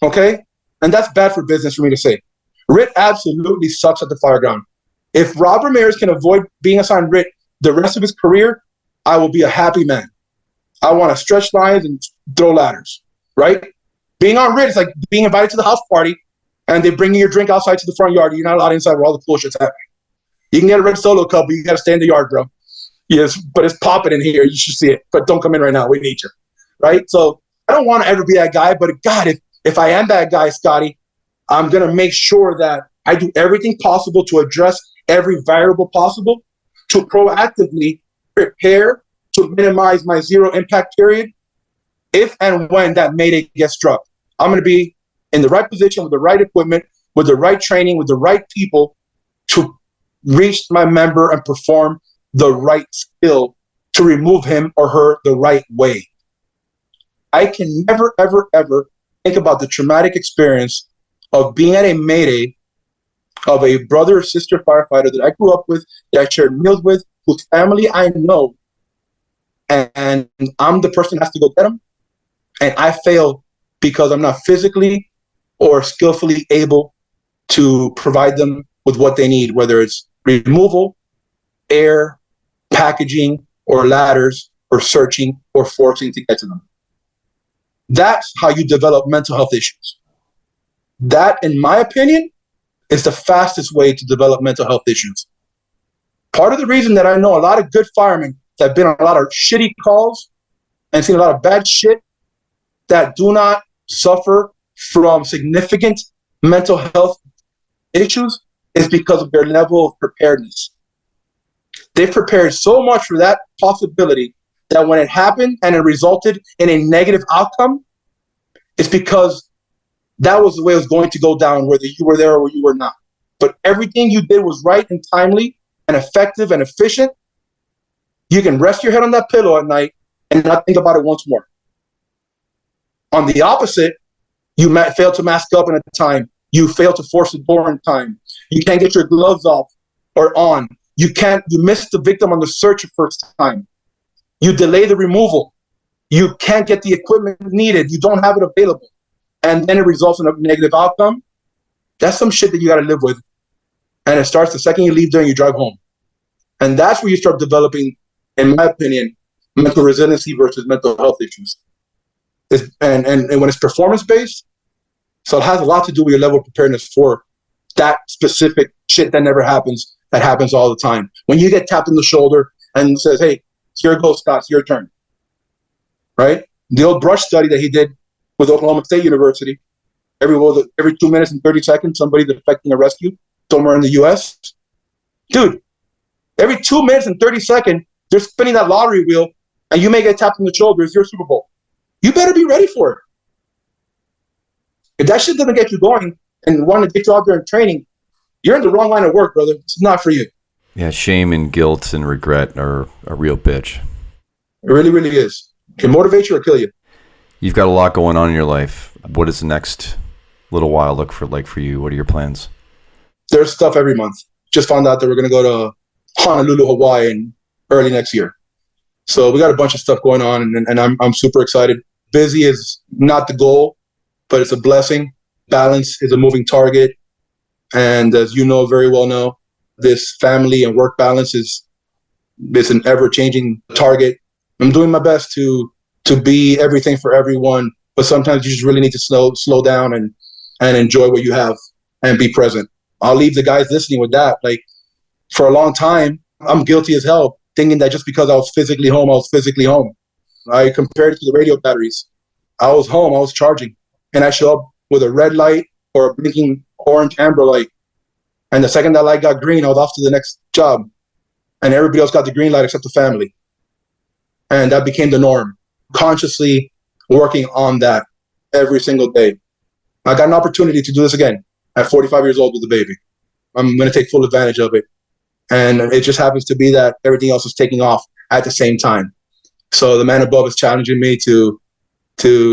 okay? And that's bad for business for me to say. RIT absolutely sucks at the fire ground. If Rob Ramirez can avoid being assigned RIT the rest of his career, I will be a happy man. I want to stretch lines and throw ladders, right? Being on RIT is like being invited to the house party and they bring you your drink outside to the front yard. You're not allowed inside where all the cool shit's happening. You can get a red solo cup, but you got to stay in the yard, bro. Yes, but it's popping in here. You should see it. But don't come in right now. We need you, right? So I don't want to ever be that guy, but God, if I am that guy, Scotty, I'm going to make sure that I do everything possible to address every variable possible to proactively prepare to minimize my zero impact period if and when that Mayday gets struck. I'm going to be in the right position with the right equipment, with the right training, with the right people to reach my member and perform the right skill to remove him or her the right way. I can never, ever, ever think about the traumatic experience of being at a Mayday of a brother or sister firefighter that I grew up with, that I shared meals with, whose family I know, and I'm the person that has to go get them, and I fail because I'm not physically or skillfully able to provide them with what they need, whether it's removal, air, packaging, or ladders, or searching, or forcing to get to them. That's how you develop mental health issues. That, in my opinion, is the fastest way to develop mental health issues. Part of the reason that I know a lot of good firemen that have been on a lot of shitty calls and seen a lot of bad shit that do not suffer from significant mental health issues is because of their level of preparedness. They've prepared so much for that possibility that when it happened and it resulted in a negative outcome, it's because that was the way it was going to go down, whether you were there or you were not. But everything you did was right and timely and effective and efficient. You can rest your head on that pillow at night and not think about it once more. On the opposite, you fail to mask up in a time. You fail to force the door in time. You can't get your gloves off or on. You miss the victim on the search the first time. You delay the removal. You can't get the equipment needed. You don't have it available. And then it results in a negative outcome. That's some shit that you got to live with. And it starts the second you leave there and you drive home. And that's where you start developing, in my opinion, mental resiliency versus mental health issues. And when it's performance-based, so it has a lot to do with your level of preparedness for that specific shit that never happens, that happens all the time. When you get tapped on the shoulder and says, hey, here it goes, Scott, it's your turn. Right? The old brush study that he did with Oklahoma State University, every 2 minutes and 30 seconds, somebody's effecting a rescue somewhere in the U.S. Dude, every 2 minutes and 30 seconds, they're spinning that lottery wheel, and you may get tapped on the shoulder. It's your Super Bowl. You better be ready for it. If that shit doesn't get you going and want to get you out there in training, you're in the wrong line of work, brother. It's not for you. Yeah, shame and guilt and regret are a real bitch. It really, really is. It can motivate you or kill you. You've got a lot going on in your life. What does the next little while look for you? What are your plans? There's stuff every month. Just found out that we're going to go to Honolulu, Hawaii in early next year. So we got a bunch of stuff going on, and I'm super excited. Busy is not the goal, but it's a blessing. Balance is a moving target. And as you know, very well know, this family and work balance is an ever-changing target. I'm doing my best to be everything for everyone, but sometimes you just really need to slow down and enjoy what you have and be present. I'll leave the guys listening with that. Like, for a long time, I'm guilty as hell, thinking that just because I was physically home, I was physically home. I compared it to the radio batteries. I was home, I was charging, and I show up with a red light or a blinking orange amber light. And the second that light got green, I was off to the next job. And everybody else got the green light except the family. And that became the norm. Consciously working on that every single day. I got an opportunity to do this again at 45 years old with a baby. I'm going to take full advantage of it. And it just happens to be that everything else is taking off at the same time. So the man above is challenging me to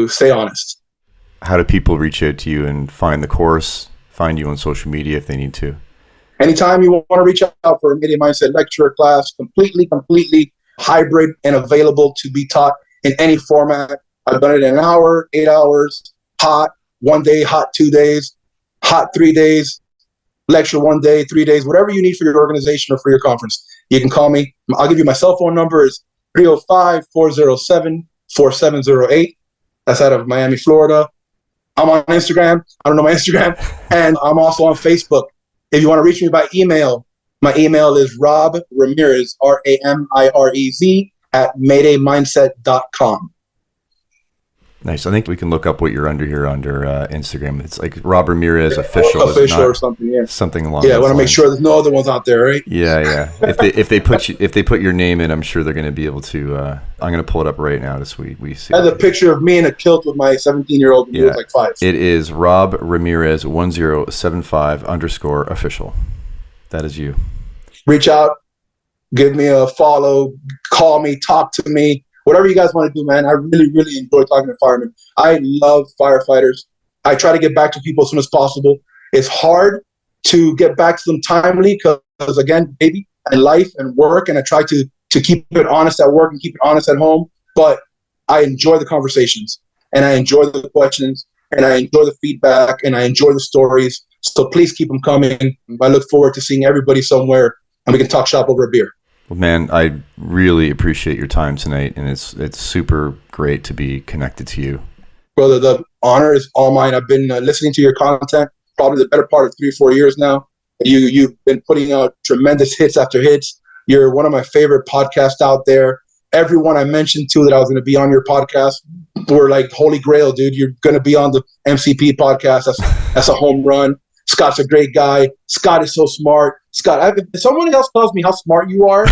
stay honest. How do people reach out to you and find the course, find you on social media if they need to? Anytime you want to reach out for a Mayday Mindset lecture class, completely hybrid and available to be taught in any format. I've done it in an hour, 8 hours, hot 1 day, hot 2 days, hot 3 days, lecture 1 day, 3 days, whatever you need for your organization or for your conference. You can call me. I'll give you my cell phone number is 305-407-4708. That's out of Miami, Florida. I'm on Instagram. I don't know my Instagram. And I'm also on Facebook. If you want to reach me by email, my email is Rob Ramirez, Ramirez, @MaydayMindset.com. Nice. I think we can look up what you're under here under Instagram. It's like Rob Ramirez official or something. Yeah, something along. Yeah, I want to make sure there's no other ones out there, right? Yeah. If they put your name in, I'm sure they're going to be able to. I'm going to pull it up right now so we see. I have a picture of me in a kilt with my 17-year-old who was like 5. It is Rob Ramirez 1075_official. That is you. Reach out, give me a follow, call me, talk to me. Whatever you guys want to do, man. I really, really enjoy talking to firemen. I love firefighters. I try to get back to people as soon as possible. It's hard to get back to them timely because, again, baby and life and work, and I try to keep it honest at work and keep it honest at home. But I enjoy the conversations, and I enjoy the questions, and I enjoy the feedback, and I enjoy the stories. So please keep them coming. I look forward to seeing everybody somewhere, and we can talk shop over a beer. Well, man, I really appreciate your time tonight, and it's super great to be connected to you. Brother, the honor is all mine. I've been listening to your content probably the better part of 3 or 4 years now. You've been putting out tremendous hits after hits. You're one of my favorite podcasts out there. Everyone I mentioned to that I was going to be on your podcast were like, holy grail, dude. You're going to be on the MCP podcast. That's a home run. Scott's a great guy. Scott is so smart. Scott, if someone else tells me how smart you are,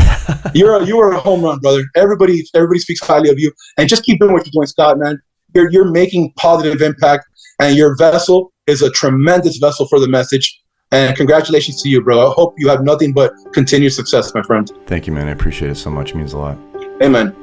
you are a home run, brother. Everybody speaks highly of you, and just keep doing what you're doing, Scott, man. You're making positive impact, and your vessel is a tremendous vessel for the message. And congratulations to you, bro. I hope you have nothing but continued success, my friend. Thank you, man. I appreciate it so much. It means a lot. Amen.